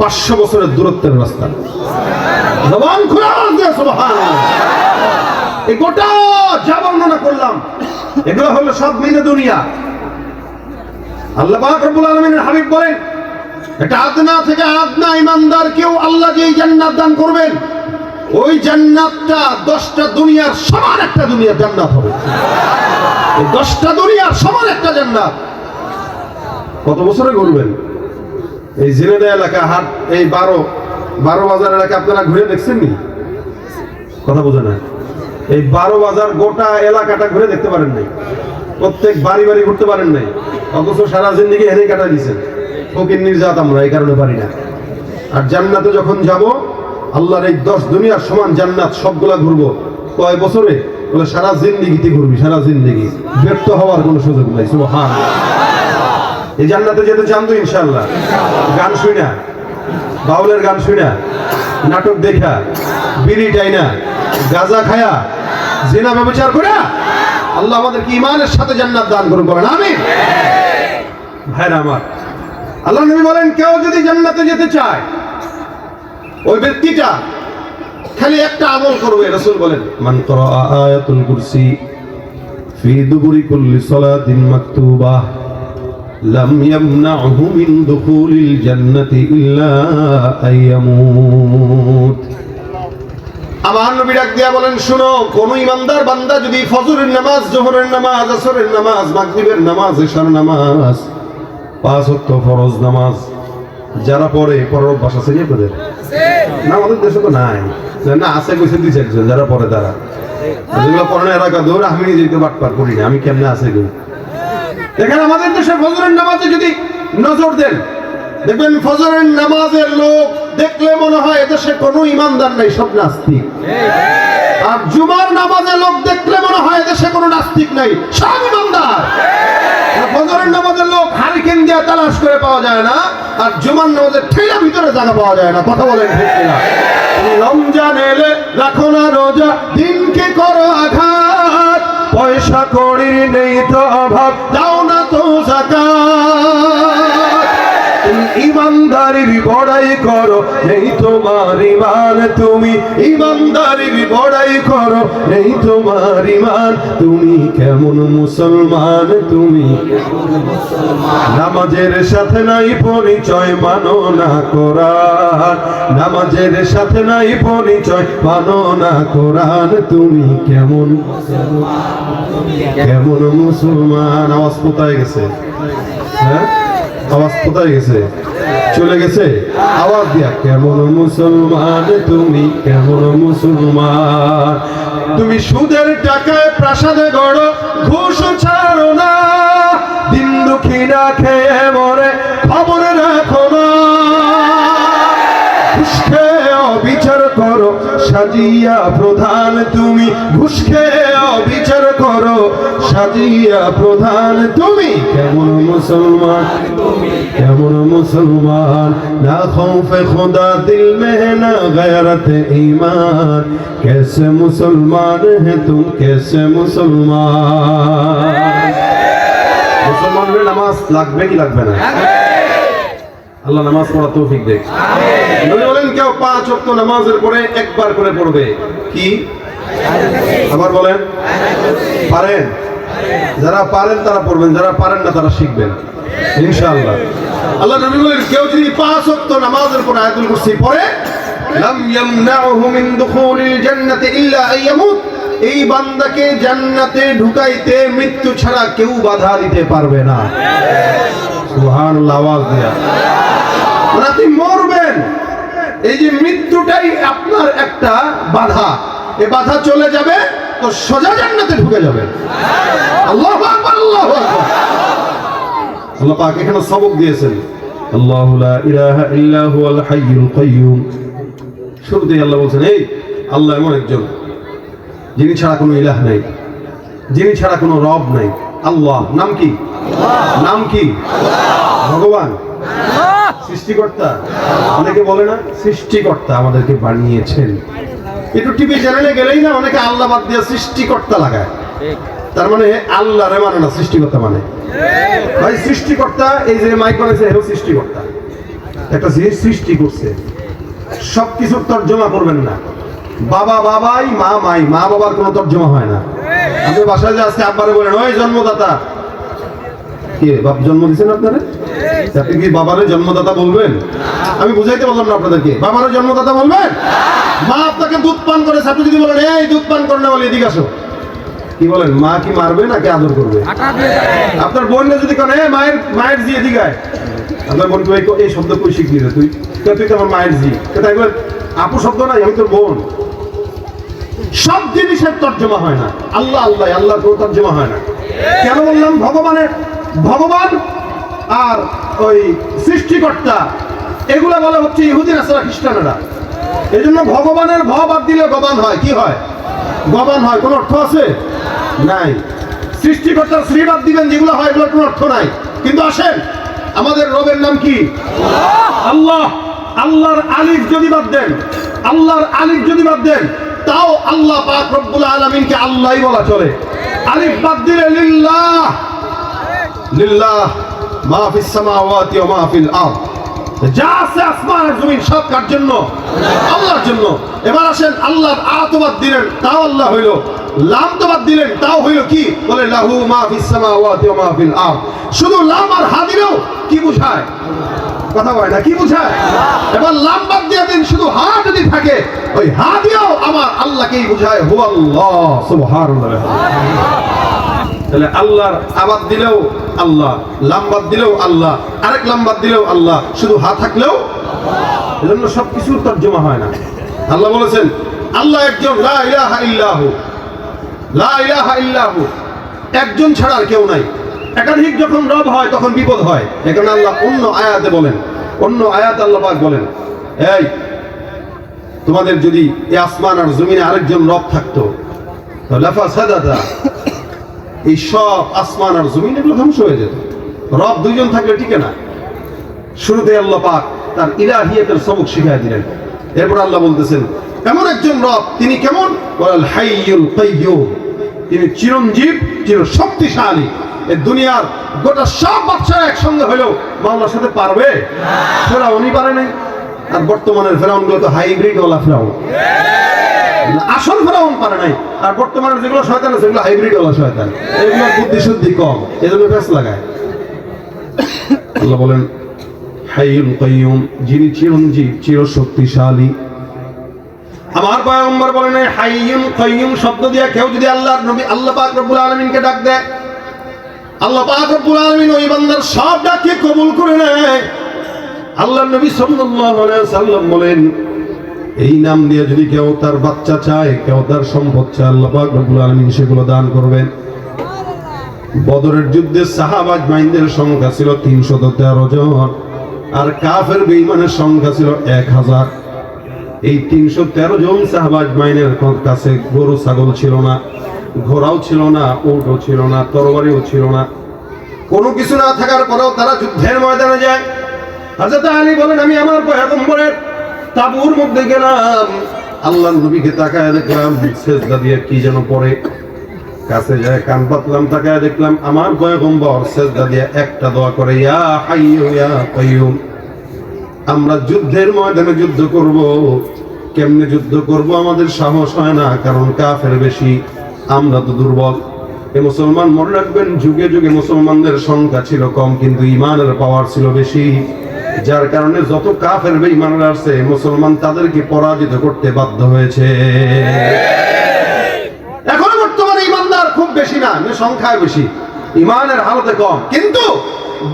500 বছরের দূরত্বের রাস্তা। জবান খোলা দিয়ে সুবহানাল্লাহ। এই গোটা যা বর্ণনা করলাম, এগুলো হলো সব মিলে দুনিয়া। আল্লাহ পাক রব্বুল আলামিনের হাবিব বলেন এটা আদনা থেকে আদনা ঈমানদারকেও আল্লাহ যেই জান্নাত দান করবেন, ওই জান্নাতটা 10টা দুনিয়ার সমান একটা দুনিয়ার জান্নাত হবে। এই 10টা দুনিয়ার সমান একটা জান্নাত। কত বছরে ঘুরবেন? এই ঝিনাইদহ এলাকা, হাট, এই 12 বাজার এলাকা আপনারা ঘুরে দেখছেন নি? কথা বোঝে না। এই 12 বাজার গোটা এলাকাটা ঘুরে দেখতে পারেন নাই, প্রত্যেক বাড়ি বাড়ি ঘুরতে পারেন নাই, অথচ সারা জিন্দেগি হেরে কাটা দিয়েছেন। ফকির নির্যাত আমরা এই কারণে পারি না। আর জান্নাতে যখন যাব, আল্লাহর এই 10 দুনিয়ার সমান জান্নাত সবগুলা ঘুরবো। কয় বছরে? বলে সারা জিন্দেগিতে ঘুরবি, সারা জিন্দেগি, ব্যর্থ হওয়ার কোনো সুযোগ নাই। সুবহানাল্লাহ। এই জান্নাতে যেতে চান তো ইনশাআল্লাহ? গান শুই না, বাউলের গান শুই না, নাটক দেখা, বিড়ি টাইনা, গাঁজা খায়া, জিনা ব্যভিচার করে আল্লাহ আমাদেরকে ঈমানের সাথে জান্নাত দান করুন, বলেন আমিন। ভাইরা আমার, আল্লাহ নবী বলেন কেউ যদি জান্নাতে যেতে চায়, ওই ব্যক্তিটা খালি একটা আমল করবে। রাসূল বলেন মান ক্বারা আয়াতুল কুরসি ফি দুবুরি কুল্লি সালাতিন মাকতুবাহ লাম ইয়ামনাহু মিন দুখুলিল জান্নাতি ইল্লা আইয়ামুত। আমার নবী ডাক দিয়া বলেন, শুনো, কোন ইমানদার বান্দা যদি ফজরের নামাজ, জোহরের নামাজ, আসরের নামাজ, মাগরিবের নামাজ, এশার নামাজ, 5 ওয়াক্ত ফরজ নামাজ যারা পড়ে, পড়ার অভ্যাস আছে আপনাদের? না, আমাদের দেশে তো নাই। না, আছে কইছে 2-4 যারা পড়ে তারা। যেগুলো পড়ে না এরা দৌড়, আমি নিজেকে বাটপার করি না, আমি কেমনে আছে কই। দেখেন আমাদের দেশে ফজরের নামাজে যদি নজর দেন, দেখবেন ফজরের নামাজের লোক দেখলে মনে হয় এদেশে কোনো ইমানদার নাই, সব নাস্তিক। আর জুমার নামাজের লোক দেখলে মনে হয় এদেশে কোনো নাস্তিক নাই, সব ইমানদার। ফজরের নামাজের লোক হারিকেন দিয়ে তালাশ করে পাওয়া যায় না, আর জুমার নামাজের ঠেলা ভিতরে জায়গা পাওয়া যায় না। কথা বলেন ঠিক কিনা? রমজান এলে রাখো না রোজা, দিনকে করো আঘাত, পয়সা কড়ির নেই তো অভাব, দাও না তো যাকাত। ইমানদারির বড়াই করো, নেই তোমার ইমান, তুমি ইমানদারির বড়াই করো, নেই তোমার ইমান, তুমি কেমন মুসলমান, তুমি নামাজের সাথে নাই পরিচয়, মানো না কোরআন, নামাজের সাথে নাই পরিচয়, মানো না কোরআন, তুমি কেমন কেমন মুসলমান। আওয়াজ কোথায় গেছে? হ্যাঁ, আওয়াজ কোথায় গেছে? চলে গেছে? আওয়াজ দিয়া, কেমন মুসলমান তুমি, কেমন মুসলমান। তুমি সুদের টাকায় প্রাসাদে গড়ো, ঘুষ ছাড়ো না, দিন দুঃখী না খেয়ে মরে, খবর রাখো না। ঘুষ খেয়ে অবিচার করো, সাজিয়া প্রধান তুমি, ঘুষ খেয়ে অবিচার করো, সাজিয়া প্রধান তুমি কেমন মুসলমান, কেমন মুসলমান। না খৌফে খুদা দিল মে না গয়রত ঈমান, कैसे मुसलमान है तुम, कैसे मुसलमान। মুসলমানের নামাজ লাগবে কি লাগবে না? আল্লাহ নামাজ পড়া তৌফিক দেখ। নবী বলেন, কেউ 5 ওয়াক্ত নামাজের পরে একবার করে পড়বে কি? আবার বলেন, পারেন? যারা পারেন তারা পড়বেন, যারা পারেন না তারা শিখবেন ইনশাআল্লাহ। আল্লাহ নবী বলেন, কেউ যদি 5 ওয়াক্ত নামাজের পরে আয়াতুল কুরসি পড়ে, লাম ইয়ামনাহু মিন দুখুলিল জান্নাতি ইল্লা আইয়ামুত, এই বান্দাকে জান্নাতে ঢুকাইতে মৃত্যু ছাড়া কেউ বাধা দিতে পারবে না। সুবহানাল্লাহ, আওয়াজ দিয়া। মানে আপনি মরবেন, এই যে মৃত্যুটাই আপনার একটা বাধা, এই বাধা চলে যাবে তো সোজা জান্নাতে ঢুকে যাবে। আল্লাহু আকবার, আল্লাহু আকবার। আল্লাহ পাক এখানে সবক দিয়েছেন, আল্লাহু লা ইলাহা ইল্লা হুয়াল হাইয়ুল কাইয়্যুম। শুরুতেই আল্লাহ বলছেন, এই আল্লাহ এমন একজন যিনি ছাড়া কোনো ইলাহ নাই, যিনি ছাড়া কোনো রব নাই। আল্লাহ নাম কি? নাম কি? ভগবান, সৃষ্টিকর্তা। অনেকে বলে না সৃষ্টিকর্তা আমাদেরকে বানিয়েছেন। একটু টিভি চ্যানেলে গেলেই না অনেকে আল্লাহ বাদ দিয়ে সৃষ্টিকর্তা লাগায়, তার মানে আল্লাহ রে মানে না, সৃষ্টিকর্তা মানে। ভাই সৃষ্টিকর্তা, এই যে মাইক বানাইছে এও সৃষ্টিকর্তা, একটা জিনিস সৃষ্টি করছে। সবকিছুর তর্জমা করবেন না। বাবা বাবাই, মা মাই, মা বাবার কোনো তর্জমা হয় না। আপনি বাসায় যে আজকে আব্বারে বলেন, ওই জন্মদাতা, কে বাপ জন্ম দিচ্ছেন আপনারা? আপনি কি বাবারে জন্মদাতা বলবেন? আমি বুঝাইতে বললাম না আপনাদেরকে, বাবারে জন্মদাতা বলবেন? মা আপনাকে দুধ পান করেছে, আপনি যদি বলেন এই দুধ পান করে না বলে এদিকে আসো, কি বলেন? মা কি মারবে নাকি আদর করবে? আপনার বোনকে যদি কেন মায়ের মায়ের জি এদিকে আয়, আপনার বোনকে এই শব্দ কই শিখবি রে তুই? তুই তো আমার মায়ের জি, তাই বলেন আপু শব্দ নাই, আমি তোর বোন। সব জিনিসের তর্জমা হয় না। আল্লাহ আল্লাহ, আল্লাহর কোনো তর্জমা হয় না। কেন বললাম? ভগবানের, ভগবান আর ওই সৃষ্টিকর্তা এগুলা বলা হচ্ছে ইহুদি নাসারা খ্রিস্টানেরা। এই জন্য ভগবানের ভ বাদ দিলে গবান হয়। কি হয়? গবান হয়। কোন অর্থ আছে? নাই। সৃষ্টিকর্তার শ্রী বাদ দিবেন, যেগুলো হয় এগুলোর কোনো অর্থ নাই। কিন্তু আসেন, আমাদের রবের নাম কি? আল্লাহ। আল্লাহর আলিফ যদি বাদ দেন, আল্লাহর আলিফ যদি বাদ দেন, তাও আল্লাহ পাক রব্বুল আলামিনকে আল্লাহই বলা চলে। আলিফ বাদ দিলে লিল্লাহ, লিল্লাহ মা ফিস সামাওয়াতি ওয়া মা ফিল আরদ, যা আছে আসমান আর জমিন সব কার জন্য? আল্লাহর জন্য। এবার আসেন, আল্লাহর আত বাদ দিলেন, তাও আল্লাহ হইল। লাম তো বাদ দিলেন, তাও হইল কি? বলে লাহু মা ফিস সামাওয়াতি ওয়া মা ফিল আরদ। শুধু লাম আর হা দিলেও কি বোঝায়? কথা বলে না, কি বুঝায়? এবার লাম বাদ দিয়ে দিন, শুধু হা যদি থাকে ওই হা দিয়েও আমার আল্লাহকেই বুঝায়, হু আল্লাহ সুবহানাল্লাহ। তাহলে আল্লাহর আবাদ দিলেও আল্লাহ, লাম্বাদ দিলেও আল্লাহ, আরেক লাম্বাদ দিলেও আল্লাহ, শুধু হা থাকলেও, এজন্য সবকিছুর তর্জমা হয় না। আল্লাহ বলেছেন আল্লাহ একজন, লা ইলাহা ইল্লাহু, লা ইলাহা ইল্লাহু, একজন ছাড়া আর কেউ নাই। একাধিক যখন রব হয় তখন বিপদ হয়। এখানে আল্লাহ অন্য আয়াতে বলেন, অন্য আয়াতে আল্লাহ পাক বলেন, এই তোমাদের যদি এই আসমান আর জমিনে আরেকজন রব থাকতো তাহলে ফাসাদাতা, এই সব আসমান আর জমিন এগুলো ধ্বংস হয়ে যেত। রব দুইজন থাকলে টিকে না। শুরুতে আল্লাহ পাক তার ইলাহিয়াতের সবক শিখিয়ে দিলেন। এরপর আল্লাহ বলতেছেন এমন একজন রব, তিনি কেমন? ওয়াল হাইয়ুল কাইয়্যুম, তিনি চিরঞ্জীব, চির শক্তিশালী। এই দুনিয়ার গোটা সব বাচ্চারা একসঙ্গে হলেও মাওলার সাথে পারবে? ফেরাউনই পারে নাই। আর বর্তমানের ফেরাউনগুলো তো হাইব্রিড ওয়ালা ফেরাউন, আসল ফেরাউন পারে নাই। আর বর্তমানের যেগুলো শয়তান আছে সেগুলো হাইব্রিড ওয়ালা শয়তান, এগুলো বুদ্ধি শুদ্ধি কম, এজন্য ফেস লাগায়। আল্লাহ বলেন হাইয়ুল কাইয়্যুম, যিনি চিরঞ্জীব, চির শক্তিশালী। আমার পয়গম্বর বলেন এই হাইয়ুল কাইয়্যুম শব্দ দিয়ে কেউ যদি আল্লাহর নবী আল্লাহ পাক রব্বুল আলামিনকে ডাক দেয়, আল্লাহ পাক রব্বুল আলামিন ওই বান্দার সব ডাককে কবুল করে নেয়। আল্লাহর নবী সাল্লাল্লাহু আলাইহি ওয়াসাল্লাম বলেন এই নাম দিয়ে যদি কেউ তার বাচ্চা চায়, কেউ তার সম্পদ চায়, আল্লাহ পাক রব্বুল আলামিন সেগুলো দান করবেন। বদরের যুদ্ধে সাহাবা আজমাইনদের সংখ্যা ছিল 313 জন, আর কাফের বেঈমানের সংখ্যা ছিল 1000। এই 313 জন সাহাবা আজমাইনের কাছে গরু ছাগল ছিল না, ঘোড়াও ছিল না, উটও ছিল না, তরবারিও ছিল না। কোনো কিছু না থাকার পরেও তারা যুদ্ধের ময়দানে যায়। হযরত আলী বলেন আমি আমার পয়গম্বরের তাঁবুর মধ্যে গেলাম, আল্লাহর নবীকে তাকায় দেখলাম সিজদা দিয়ে কি যেন পড়ে। কাছে যায় কান পাতলাম, তাকায় দেখলাম আমার পয়গম্বর সিজদা দিয়ে একটা দোয়া করে, ইয়া হাইয়ু ইয়া কাইয়্যুম। আমরা যুদ্ধের ময়দানে যুদ্ধ করব, কেমনে যুদ্ধ করব আমাদের সাহস হয় না, কারণ কাফের বেশি, আমরা তো দুর্বল। এই মুসলমান মনে রাখবেন, যুগে যুগে মুসলমানদের সংখ্যা ছিল কম কিন্তু ইমানের পাওয়ার ছিল বেশি, যার কারণে যত কাফের বেঈমানরা আছে মুসলমান তাদেরকে পরাজিত করতে বাধ্য হয়েছে। এখন বর্তমানে ইমানদার খুব বেশি না, সংখ্যায় বেশি, ইমানের হালতে কম। কিন্তু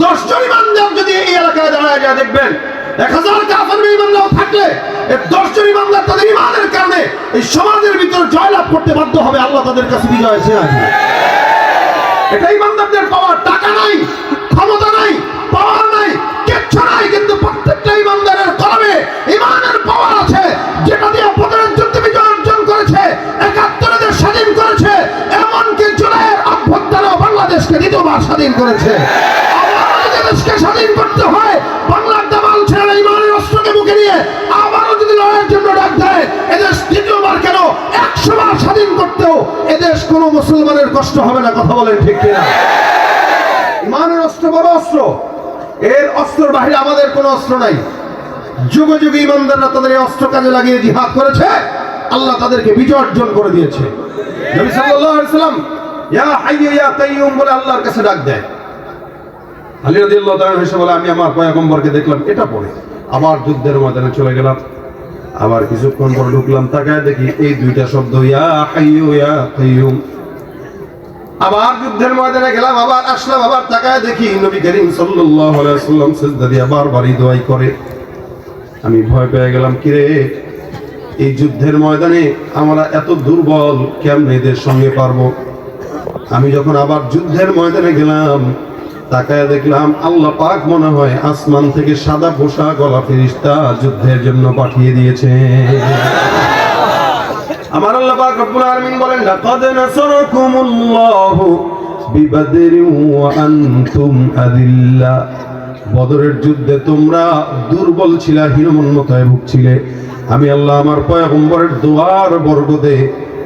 10 জন ইমানদার যদি এই এলাকায় দাঁড়ায় যায় দেখবেন 1000 কাফের বেঈমানরাও থাকলে এই 10 জন ইমানদার তাদের ইমানের কারণে এই সমাজের ভিতর জয়লাভ করতে বাধ্য হবে। আল্লাহ তাদের কাছে বিজয় চেয়ে আসবে। এটা ইমানদারদের পাওয়ার। টাকা নাই, ক্ষমতা নাই, পাওয়ার নাই, কিচ্ছু নাই, কিন্তু প্রত্যেকটা ইমানদারের কলমে ইমানের পাওয়ার আছে, যেটা দিয়ে বদরের যুদ্ধে বিজয় অর্জন করেছে, 71 দেশ স্বাধীন করেছে, এমনকি জুলাইয়ের অভ্যুত্থানেও বাংলাদেশকে দ্বিতীয়বার স্বাধীন করেছে। আবারও যদি দেশকে স্বাধীন করতে হয়, বাংলার দামাল ছেড়ে ইমানের অস্ত্রকে বুকে নিয়ে আবারও যদি লড়াইয়ের জন্য ডাক দেয়, এদেশ দ্বিতীয়বার কেন 100 বার স্বাধীন করতেও এদেশ কোনো মুসলমানের কষ্ট হবে না। কথা বলেন ঠিক কিনা? ইমানের অস্ত্র বড় অস্ত্র, এর অস্ত্রের বাইরে আমাদের কোনো অস্ত্র নাই। যুগে যুগে ইমানদাররা তাদের এই অস্ত্র কাজে লাগিয়ে জিহাদ করেছে, আল্লাহ তাদেরকে বিজয় অর্জন করে দিয়েছে। নবী সাল্লাল্লাহু আলাইহি ওয়াসাল্লাম ইয়া হাইয়ু ইয়া কাইয়্যুম বলে আল্লাহর কাছে ডাক দেয়। আলী রাদিয়াল্লাহু তাআলা এসে বলে আমি আমার পয়গম্বরকে দেখলাম এটা পড়ে। আবার যুদ্ধের ময়দানে চলে গেলাম, আবার কিছুক্ষণ পর ঢুকলাম, তাকায় দেখি এই দুইটা শব্দ ইয়া হাইয়ু ইয়া কাইয়্যুম। আবার যুদ্ধের ময়দানে গেলাম, আবার আসলাম, আবার তাকায় দেখি নবী করিম সাল্লাল্লাহু আলাইহি ওয়াসাল্লাম সিজদা দিয়ে বারবারই দোয়া করে। আমি ভয় পেয়ে গেলাম, কিরে এই যুদ্ধের ময়দানে আমরা এত দুর্বল, কেমনে এদের সঙ্গে পারবো? আমি যখন আবার যুদ্ধের ময়দানে গেলাম, তাকায় দেখলাম আল্লাহ পাক মনে হয় আসমান থেকে সাদা পোশাক গলা ফেরেশতা যুদ্ধের জন্য পাঠিয়ে দিয়েছে। আমার আল্লাহ পাক রব্বুল আলামিন বলেন লাকাদ নাসারাকুমুল্লাহু বিবাদরিন ওয়া আনতুম আযিল্লা। বদরের যুদ্ধে তোমরা দুর্বল ছিলা, হীনমন্যতায় ভুগছিলে। আমি আল্লাহ আমার পয়গম্বরের দোয়ার বরকতে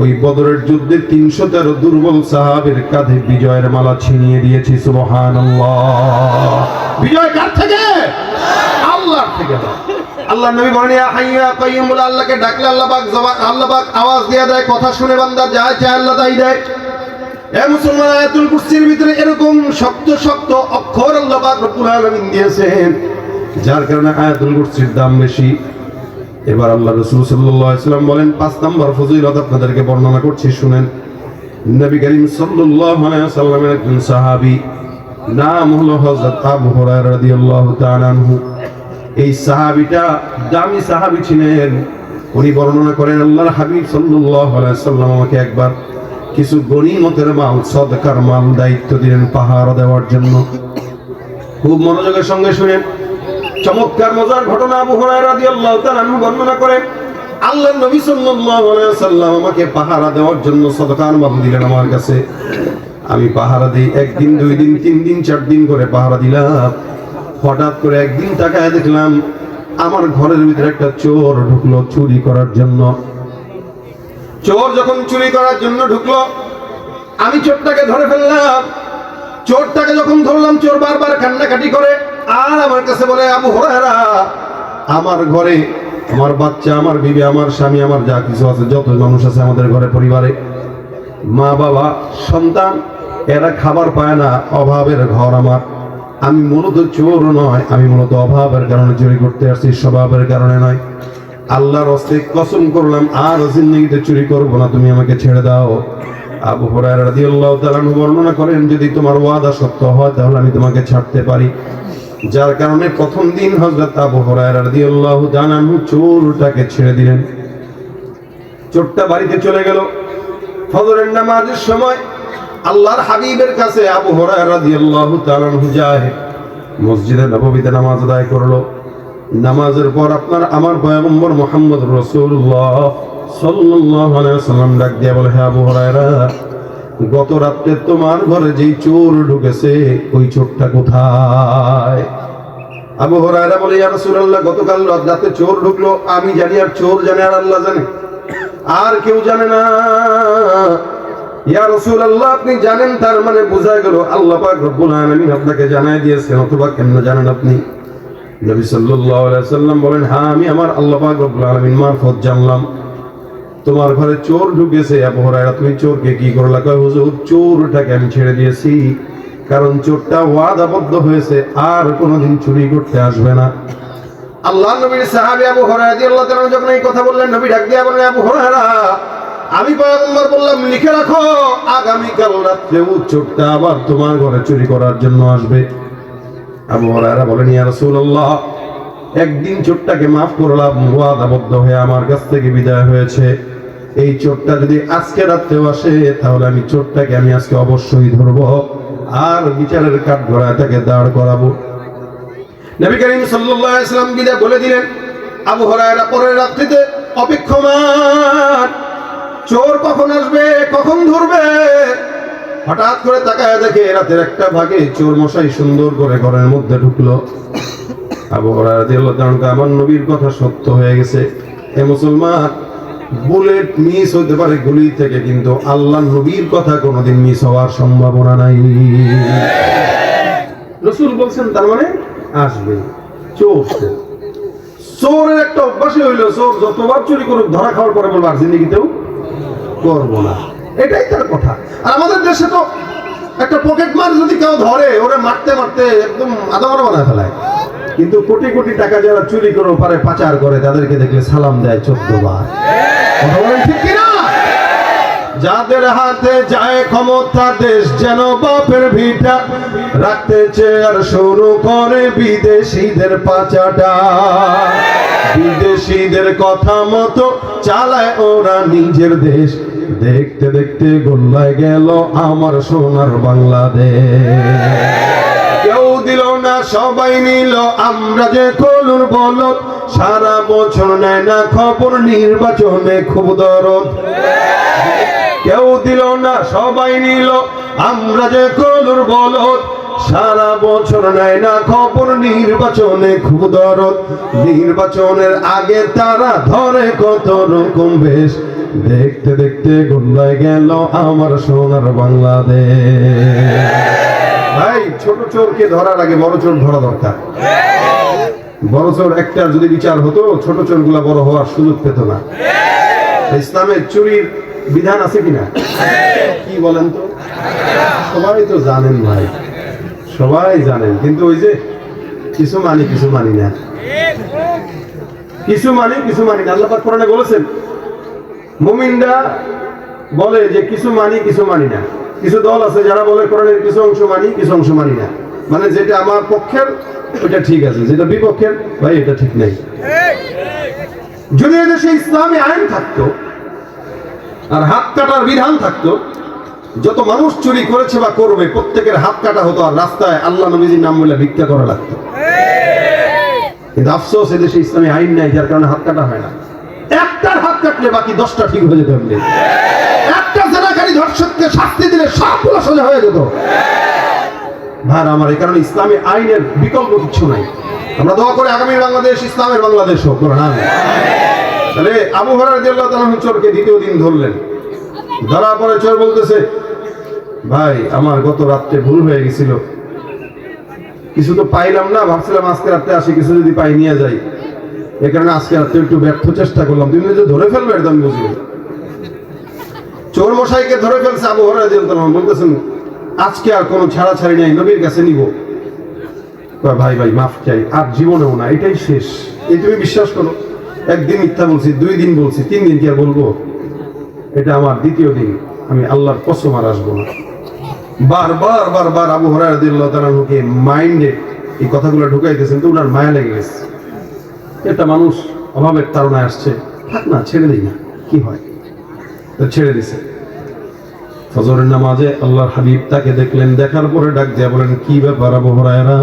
ওই বদরের যুদ্ধে 313 দুর্বল সাহাবীর কাঁধে বিজয়ের মালা ছিনিয়ে দিয়েছি। সুবহানাল্লাহ। বিজয় কার থেকে? আল্লাহর থেকে। আল্লাহ নবী বলেন ইয়া হাইয়ু ইয়া কাইয়্যুম বলে আল্লাহকে ডাকলে আল্লাহ পাক আওয়াজ দিয়ে দেয়, কথা শুনে বান্দা যায় চায় আল্লাহ তাই দেয়। এ মুসলমান, আয়াতুল কুরসির ভিতরে এরকম শক্ত শক্ত অক্ষর আল্লাহ পাক রব্বুল আলামিন দিয়েছেন, যার কারণে আয়াতুল কুরসির দাম বেশি। এবার আল্লাহ রাসূল সাল্লাল্লাহু আলাইহি ওয়াসাল্লাম বলেন 5 নম্বর ফজিলত আপনাদেরকে বর্ণনা করছি, শুনেন। নবী করিম সাল্লাল্লাহু আলাইহি ওয়াসাল্লামের একজন সাহাবী, নাম হলো হযরত আবু হুরায়রা রাদিয়াল্লাহু তাআলা আনহু। এই সাহাবীটা দামি সাহাবী ছিলেন। উনি বর্ণনা করেন, আল্লাহর হাবিব সাল্লাল্লাহু আলাইহি ওয়াসাল্লাম আমাকে একবার কিছু গনিমতের মাল, সদকার মাল দায়িত্ব দিলেন পাহারা দেওয়ার জন্য। খুব মনোযোগের সঙ্গে শুনেন, চমৎকার মজার ঘটনা আবু হুরায়রা রাদিয়াল্লাহু তাআলা আনহু বর্ণনা করেন। আল্লাহর নবী সাল্লাল্লাহু আলাইহি ওয়াসাল্লাম আমাকে পাহারা দেওয়ার জন্য সদকার মাল দিলেন আমার কাছে। আমি পাহারা দিই, একদিন, 2 দিন, 3 দিন, 4 দিন করে পাহারা দিলাম। হঠাৎ করে একদিন তাকায় দেখলাম আমার ঘরের ভিতরে একটা চোর ঢুকলো চুরি করার জন্য। চোর যখন চুরি করার জন্য ঢুকলো, আমি চোরটাকে ধরে ফেললাম। চোরটাকে যখন ধরলাম, চোর বারবার কান্নাকাটি করে আর আমার কাছে বলে, আবু হুরায়রা, আমার ঘরে আমার বাচ্চা, আমার বিবি, আমার স্বামী, আমার যা কিছু আছে, যত মানুষ আছে আমাদের ঘরে, পরিবারে, মা বাবা সন্তান, এরা খাবার পায় না, অভাবের ঘর আমার। আমি মূলত চোর নয়, আমি মূলত অভাবের কারণে চুরি করতে আসছি, স্বভাবের কারণে নয়। আল্লাহর হস্তে কসম করলাম আর জিন্দেগিতে চুরি করব না, তুমি আমাকে ছেড়ে দাও। আবু হুরায়রা রাদিয়াল্লাহু তাআলা বর্ণনা করেন, যদি তোমার ওয়াদা সত্য হয় তাহলে আমি তোমাকে ছাড়তে পারি। যার কারণে প্রথম দিন হযরত আবু হুরায়রা রাদিয়াল্লাহু তাআলা চোরটাকে ছেড়ে দিলেন। চোরটা বাড়িতে চলে গেল। ফজরের নামাজের সময় আল্লাহর হাবিবের কাছে আবু হুরায়রা রাদিয়াল্লাহু তাআলা যায়, মসজিদে নববীতে নামাজ আদায় করলো। নামাজের পর আমার পয়গম্বর মুহাম্মদ রাসূলুল্লাহ সাল্লাল্লাহু আলাইহি ওয়াসাল্লাম ডাক দিয়ে বলে, হে আবু হুরায়রা, গত রাতে তোমার ঘরে যেই চোর ঢুকেছে, ওই চোরটা কোথায়? আবু হুরায়রা বলে, ইয়া রাসূলুল্লাহ, গতকাল রাতে চোর ঢুকলো, আমি জানি আর চোর জানে আর আল্লাহ জানে, আর কেউ জানে না। ইয়া রাসূলুল্লাহ, আপনি জানেন, তার মানে বোঝা গেল আল্লাহ পাক রব্বুল আলামিন আপনাকে জানাই দিয়েছেন, অথবা কেমনে জানেন আপনি? নবী সাল্লাল্লাহু আলাইহি ওয়াসাল্লাম বলেন, হ্যাঁ, আমি আমার আল্লাহ পাক রব্বুল আলামিন মারফত জানলাম তোমার ঘরে চোর ঢুকেছে। আবু হুরায়রা, তুমি চোরকে কি করলা? কয়, হুজুর, চোরটাকে আমি ছেড়ে দিয়েছি, কারণ চোরটা ওয়াদাবদ্ধ হয়েছে আর কোনোদিন চুরি করতে আসবে না। আল্লাহ নবীর সাহাবী আবু হুরায়রা রাদিয়াল্লাহু তাআলা যখন এই কথা বললেন, নবী ডাক দিয়া বললেন, আবু হুরায়রা, আমি পয়গম্বর বললাম, লিখে রাখো, আগামীকাল রাত্রে চোরটা আবার তোমার ঘরে চুরি করার জন্য আসবে। আবু হুরায়রা বলেন, ইয়া রাসূলুল্লাহ, একদিন চোরটাকে মাফ করলাম, ওয়াদাবদ্ধ হয়ে আমার কাছ থেকে বিদায় হয়েছে। এই চোরটা যদি আজকে রাত্রেও আসে, তাহলে আমি চোরটাকে আমি আজকে অবশ্যই ধরবো আর বিচারের কাঠগড়ায় তাকে দাঁড় করাবো। নবী করিম সাল্লাল্লাহু আলাইহি ওয়াসাল্লাম বিদায় বলে দিলেন। আবু হুরায়রা পরের রাত্রিতে অপেক্ষমান, চোর কখন আসবে, কখন ধরবে। হঠাৎ করে তাকায় দেখে রাতের একটা ভাগে চোর মশাই সুন্দর করে ঘরের মধ্যে ঢুকলো। আবু হুরায়রা রাদিয়াল্লাহু তাআলা, আমার নবীর কথা সত্য হয়ে গেছে। এ মুসলমান, বুলেট মিস হতে পারে গুলি থেকে, কিন্তু আল্লাহর নবীর কথা কোনোদিন মিস হওয়ার সম্ভাবনা নাই। রাসূল বলছেন, তার মানে আসবে চোর। চোরের একটা অভ্যাসই হইলো, চোর যতবার চুরি করুক, ধরা খাওয়ার পরে বলবো আর জিন্দেগিতেও করবো না, এটাই তার কথা। আর আমাদের দেশে তো একটা পকেট মার যদি কেউ ধরে, ওরা মারতে মারতে একদম আদামরা বানায় ফেলায়। কিন্তু কোটি কোটি টাকা যারা চুরি করে পারে, পাচার করে, তাদেরকে দেখলে সালাম দেয় 14 বার। কথা বলেন ঠিক কিনা? যাদের হাতে যায় ক্ষমতা, দেশ যেন বাপের ভিটা, রাখতে চেয়ার শুরু করে বিদেশিদের পাচাটা। বিদেশিদের কথা মতো চালায় ওরা নিজের দেশ, দেখতে দেখতে গোল্লায় গেল আমার সোনার বাংলাদেশ। কেউ দিল না, সবাই নিল, আমরা যে কলুর বলদ, সারা বছর নেয় না খবর, নির্বাচনে খুব দরদ। কেউ দিল না, সবাই নিল, আমরা যে কলুর বলদ, সারা বছর নেয় না খবর, নির্বাচনে খুব দরদ। নির্বাচনের আগে তারা ধরে কত রকম বেশ, দেখতে দেখতে গোল্লায় গেল আমার সোনার বাংলাদেশ। ভাই, ছোট চোরকে ধরার আগে বড় চোর ধরা দরকার। বড় চোর একটার যদি বিচার হতো, ছোট চোরগুলা বড় হওয়ার সুযোগ পেত না। ইসলামের চুরির বিধান আছে কিনা? কি বলেন তো? সবাই তো জানেন ভাই, সবাই জানেন, কিন্তু ওই যে কিছু মানি কিছু মানি না, কিছু মানি কিছু মানি না। আল্লাহ পাক কোরআনে বলেছেন মুমিনরা বলে যে কিছু মানি কিছু মানি না। কিছু দল আছে যারা বলে কোরআনের কিছু অংশ মানি কিছু অংশ মানি না, মানে যেটা আমার পক্ষের ওটা ঠিক আছে, যেটা বিপক্ষের ভাই এটা ঠিক নেই। যদি এদেশে ইসলামী আইন থাকতো আর হাত কাটার বিধান থাকতো, যত মানুষ চুরি করেছে বা করবে প্রত্যেকের হাত কাটা হতো, আর রাস্তায় আল্লাহ নবীজির নাম বলে ভিক্ষা করা লাগতো। কিন্তু আফসোস এদেশে ইসলামী আইন নাই, যার কারণে হাত কাটা হয় না। একটার হাত কাটলে বাকি 10টা ঠিক হয়ে যেত। একটা জেনাকারী ধর্ষককে শাস্তি দিলে সবগুলো সোজা হয়ে যেত। ভাই আমার, এই কারণে ইসলামী আইনের বিকল্প কিছু নাই। আমরা দোয়া করি আগামী বাংলাদেশ ইসলামের বাংলাদেশ হোক। তাহলে আবু হুরায়রা রাদিয়াল্লাহু তাআলা চোরকে দ্বিতীয় দিন ধরলেন। ধরার পরে চোর বলতেছে, ভাই আমার গত রাত্রে ভুল হয়ে গেছিল, কিছু তো পাইলাম না, ভাবছিলাম আজকে রাত্রে আসি, কিছু যদি পাই নিয়ে যাই, এ কারণে আজকে রাত্রে একটু ব্যর্থ চেষ্টা করলাম। তুমি যে ধরে ফেলবে এটা আমি বুঝি। চোর মশাইকে ধরে ফেলছে আবু হুরায়রা রাদিয়াল্লাহু তাআলা, বলতেছেন আজকে আর কোনো ছাড়াছাড়ি নাই, নবীর কাছে নিব। ভাই ভাই মাফ চাই, আর জীবনেও না, এটাই শেষ। এই তুমি বিশ্বাস করো, একদিন মিথ্যা বলছি, 2 দিন বলছি, 3 দিন কি আর বলবো? এটা আমার দ্বিতীয় দিন, আমি আল্লাহর কসম আর আসবো না। বারবার বারবার আবু হুরায়রা রাদিয়াল্লাহু তাআলাকে মাইন্ডে এই কথাগুলো ঢুকাইতেছেন, তো ওনার মায়া লেগে গেছে। এটা মানুষ অভাবের তাড়নায় আসছে, থাক না, ছেড়ে দিই না, কি হয়, তো ছেড়ে দিছে। ফজরের নামাজে আল্লাহর হাবিব তাকে দেখলেন, দেখার পরে ডাক দিয়া বলেন, কি ব্যাপার আবু হুরায়রা,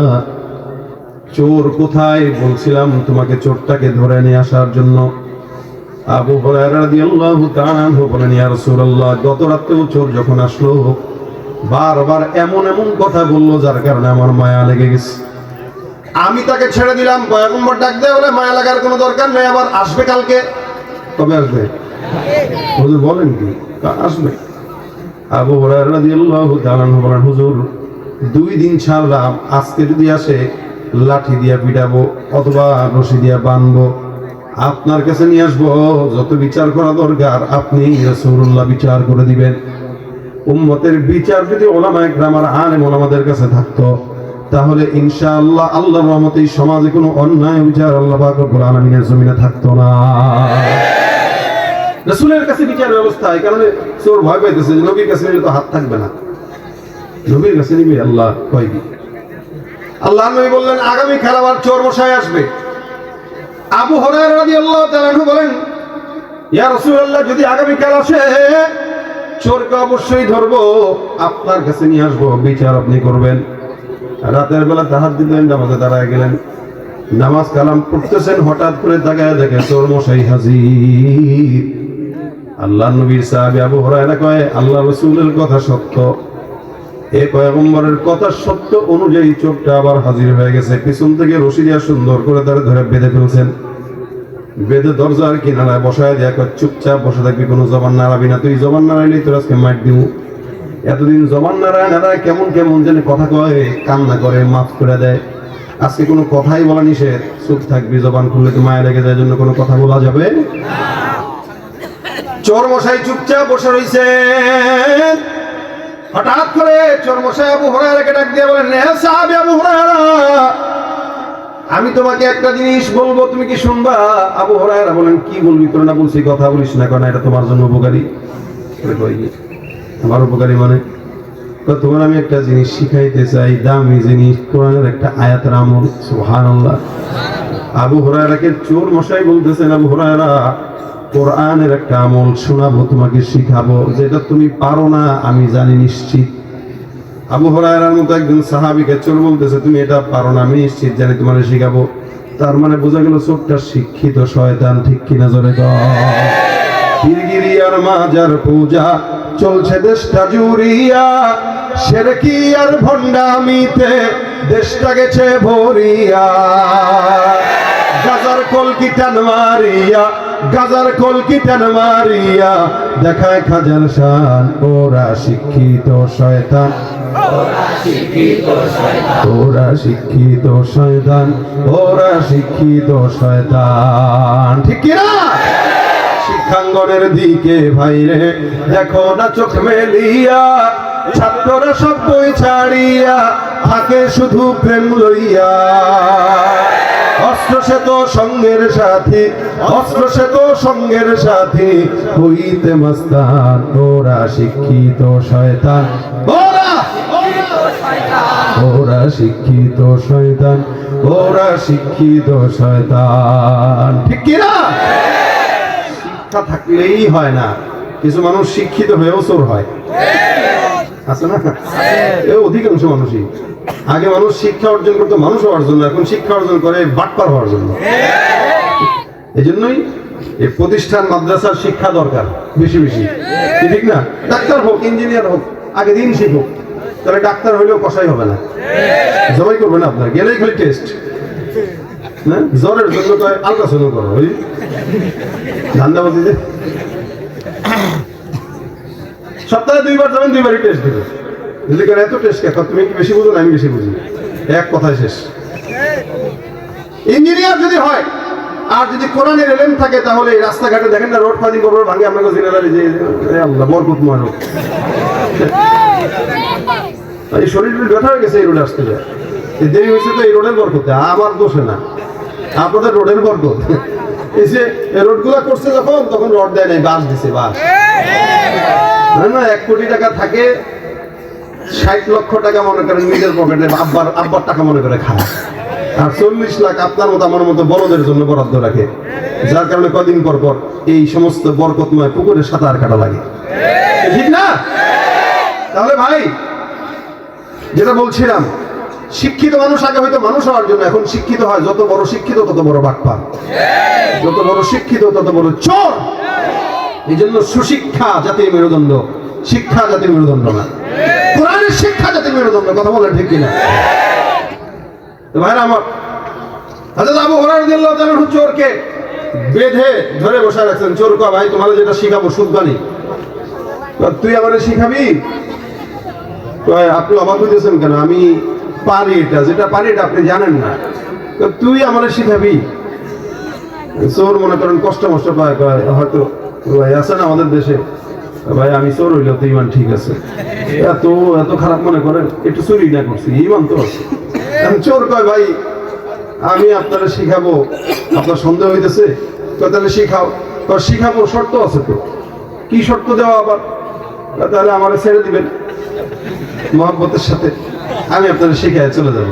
চোর কোথায়? বলছিলাম তোমাকে চোরটাকে ধরে নিয়ে আসার জন্য। আবু হুরায়রা রাদিয়াল্লাহু তাআলা বলেন, ইয়া রাসূলুল্লাহ, গত রাতেও চোর যখন আসলো বারবার এমন এমন কথা বললো, যার কারণে আমার মায়া লেগে গেছে। আমি তাকে ছেড়ে দিলাম। পয়গম্বর ডাক দেয়া বলে, মায়া লাগার কোনো দরকার নেই, আবার আসবে কালকে। কবে আসবে? হুজুর বলেন কি আসবে? আবু হুরায়রা রাদিয়াল্লাহু তাআলা বলেন, হুজুর 2 দিন ছাড়লাম, আজকে যদি আসে লাঠি দিয়া পিটাবো অথবা রশি দিয়া বাঁধবো, আপনার কাছে নিয়ে আসবো, যত বিচার করা দরকার আপনি রাসূলুল্লাহ বিচার করে দিবেন। উম্মতের বিচার যদি উলামায়ে কেরাম আর আলেম ওলামাদের কাছে থাকতো, তাহলে ইনশাআল্লাহ আল্লাহর রহমতে এই সমাজে কোনো অন্যায় বিচার আল্লাহ পাক রব্বুল আলামিনের জমিনে থাকতো না। রাসূলের কাছে বিচার ব্যবস্থা, এই কারণে চোর ভয় পাইতেছে যে নবীর কাছে নিলে তো হাত থাকবে না, নবীর কাছে নিবে আল্লাহ কয় কি। আল্লাহ নবী বললেন, আগামী কাল আবার চোর মশাই আসবে। আবু হুরায়রা রাদিয়াল্লাহু তাআলা বলেন, ইয়া রাসূলুল্লাহ, যদি আগামী কাল আসে চোরকে অবশ্যই ধরবো, আপনার কাছে নিয়ে আসবো, বিচার আপনি করবেন। রাতের বেলা তাহাজ্জুদ দিলেন, নামাজে দাঁড়ায় গেলেন, নামাজ কালাম পড়তেছেন, হঠাৎ করে তাকায় দেখে চোর মশাই হাজির। আল্লাহ নবীর সাহাবী আবু হুরায়রা কয়, আল্লাহ রাসূলের কথা সত্য, এই পয়গম্বরের কথা সত্য অনুযায়ী চোরটা আবার হাজির হয়ে গেছে। পিছন থেকে রশি দিয়া সুন্দর করে তারা ধরে বেঁধে ফেলছেন। বেঁধে দরজার কিনারায় বসায় দেয়া, চুপচাপ বসে থাকবি, কোনো জবান নাড়াবি না, তুই জবান নাড়াইলেই তোর আজকে মার দিব। এতদিন জবান নাড়ায় নাড়ায় কেমন কেমন যেন কথা কয়, কান্না করে, মাফ করে দেয়। আজকে কোনো কথাই বলা নিষেধ, চুপ থাকবি, জবান খুললে তো মায়া লেগে যায়, জন্য কোনো কথা বলা যাবে না। চোর মশাই চুপচাপ বসে রইছে। হঠাৎ করে চোর মশাই আবু হুরায়রাকে ডাক দিয়ে বলেন, হে সাহাবী আবু হুরায়রা, আমি তোমাকে একটা জিনিস বলবো, তুমি কি শুনবা? আবু হুরায়রা বলেন, কি বলবি? তোর না বলছি কথা বলিস না, কারণ এটা তোমার জন্য উপকারী। আমার উপকারী মানে তোমার আমি একটা জিনিস শিখাইতে চাই, দামি জিনিস, কোরআনের একটা আয়াতের আমল। সুবহানাল্লাহ। আবু হুরায়রাকে চোর মশাই বলতেছেন, আবু হুরায়রা, কোরআনের একটা আমল শোনাবো, তোমাকে শিখাবো, যেটা তুমি পারো না আমি জানি নিশ্চিত। আবু হুরায়রার মতো একজন সাহাবীকে চোর বলতেছে, তুমি এটা পারো না আমি নিশ্চিত জানি, তোমাকে শিখাবো। তার মানে বোঝা গেল চোরটা শিক্ষিত শয়তান, ঠিক কিনা জোরে কও। পীরগিরি আর মাজার পূজা চলছে দেশটা জুড়িয়া, শিরকি আর ভণ্ডামিতে দেশটা গেছে ভরিয়া। গাজার কলকি টান মারিয়া, গাজার কলকি টান মারিয়া দেখায় খাজার শান, ওরা শিক্ষিত শয়তান, ওরা শিক্ষিত শয়তান, ওরা শিক্ষিত শয়তান, ঠিক কিনা? শিক্ষাঙ্গনের দিকে ভাইরে দেখো না চোখ মেলিয়া, ছাত্ররা সব বই ছাড়িয়া থাকে শুধু প্রেম লইয়া। অস্ত্র সে তো সঙ্গের সাথী, অস্ত্র সে তো সঙ্গের সাথী, হইতে মস্তান ওরা শিক্ষিত শয়তান, ওরা শিক্ষিত শয়তান, ওরা শিক্ষিত শয়তান। ঠিক কিনা? শিক্ষা থাকলেই হয় না, কিছু মানুষ শিক্ষিত হয়েও চোর হয়, আছে না? এ অধিকাংশ মানুষই। আগে মানুষ শিক্ষা অর্জন করতো মানুষ হওয়ার জন্য, এখন শিক্ষা অর্জন করে বাটপার হওয়ার জন্য। এই জন্যই এই প্রতিষ্ঠান মাদ্রাসার শিক্ষা দরকার বেশি বেশি, ঠিক না? ডাক্তার হোক, ইঞ্জিনিয়ার হোক, আগে দিন শিখুক, তাহলে ডাক্তার হইলেও কষাই হবে না, জবাই করবে না আপনার, গেলেই খালি টেস্ট। জ্বরের জন্য তো আলট্রাসাউন্ড করো, ওই ধান্দাবাজিতে সপ্তাহে 2 বার যাবেন, 2 বারই টেস্ট দেবে। যদি কেন এত টেস্ট কে, তুমি কি বেশি বুঝো না আমি বেশি বুঝি, এক কথায় শেষ। ইঞ্জিনিয়ার যদি হয় আর যদি কোরআনের এলেম থাকে, তাহলে এই রাস্তাঘাটে দেখেন না, রোড ফাঁদি করবো ভাঙে, আপনাকে জেনারেলি যে আল্লাহ বরকতময় হোক, এই শরীর ব্যথা হয়ে গেছে এই রোডে আসতে যায়, দেরি হয়েছে তো এই রোডের বরকতে, আমার দোষে না, আপনাদের রোডের বরকত। এই যে রোড গুলা করছে যখন, তখন রড দেয় নাই, বাস দিছে, বাস না। 1 কোটি টাকা থাকে, 60 লক্ষ টাকা মনে করেন নিজের পকেটে, আব্বার টাকা মনে করে খায়, আর 40 লাখ আপনার মতো আমার মতো বড়দের জন্য বরাদ্দ রাখে, যার কারণে কদিন পর পর এই সমস্ত বরকতময় পুকুরে সাঁতার কাটা লাগে, ঠিক না? তাহলে ভাই যেটা বলছিলাম, শিক্ষিত মানুষ আগে হয়তো মানুষ হওয়ার জন্য, এখন শিক্ষিত হয় যত বড় শিক্ষিত তত বড় বাটপার, যত বড় শিক্ষিত তত বড় চোর। এই জন্য সুশিক্ষা জাতির মেরুদণ্ড, শিক্ষা জাতির মেরুদণ্ড না, কোরআনের শিক্ষা জাতির মেরুদণ্ড। কথা বলেন ঠিক কিনা? তো ভাইরা আমার, হযরত আবু হুরায়রা রাদিয়াল্লাহু তাআলা চোরকে বেঁধে ধরে বসে রাখছেন। চোর কয়, ভাই তোমার যেটা শিখাবো সুদবানি, তুই আমারে শিখাবি? কয়, আপনি অবাক হইতেছেন কেন? আমি পারি, এটা যেটা পারি এটা আপনি জানেন না, তুই আমারে শিখাবি? চোর মনে করেন কষ্ট মষ্ট পায়, হয়তো ভাই আছে না আমাদের দেশে, ভাই আমি চোর হইলেও তো ইমান ঠিক আছে, এত এত খারাপ মনে করেন, একটু চুরি না করছি, ইমান তো আছে। চোর কয়, ভাই আমি আপনারা শিখাবো, আপনার সন্দেহ হইতেছে? তাহলে শিখাও। শিখাবো, শর্ত আছে তো। কি শর্ত দেওয়া আবার? তাহলে আমার ছেড়ে দিবেন মহব্বতের সাথে, আমি আপনারা শিখায় চলে যাব।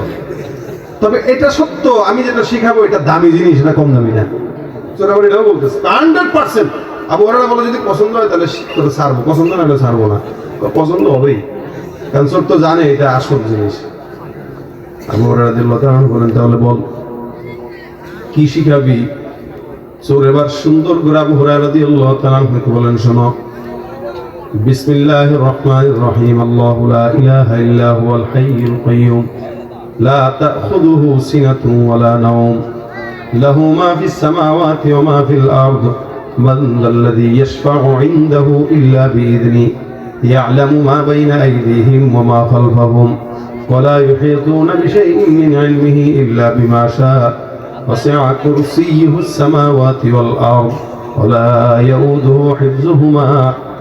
তবে এটা সত্য, আমি যেটা শিখাবো এটা দামি জিনিস না, কম দামি না। চোর আবার এটাও বলতেছে 100%। আবু হুরায়রা বলে, যদি পছন্দ হয় তাহলে ছাড়বো, পছন্দ না হলে ছাড়বো না। পছন্দ হবেই, কারণ চোর তো জানে এটা আসল জিনিস। আবু হুরায়রা রাদিয়াল্লাহু তাআলা বলেন, তাহলে বল কি শিখাবি? চোর এবার সুন্দর করে আবু হুরায়রা রাদিয়াল্লাহু তাআলা বলেন, শোনো, বিসমিল্লাহির রহমানির রহিম, আল্লাহু লা ইলাহা ইল্লা হুয়াল হাইয়ুল কাইয়্যুম লা তাখুযুহু সিনাতুন ওয়ালা নাওম লাহু মা ফিস সামাওয়াতি ওয়া মা ফিল আরদ মান যাল্লাযী ইয়াশফা'ু ইনদাহু ইল্লা বিইذনি ইয়া'লামু মা বাইনা আইদিহিম ওয়া মা খালফাহুম ওয়া লা ইউহীতুনা বিশাইইন মিন ইলমিহি ইল্লা বিমা শা'a ওয়াসি'a কুরসিয়্যুহুস সামাওয়াতি ওয়াল আরদ ওয়া লা ইয়াউদুহু হিফযুহুমা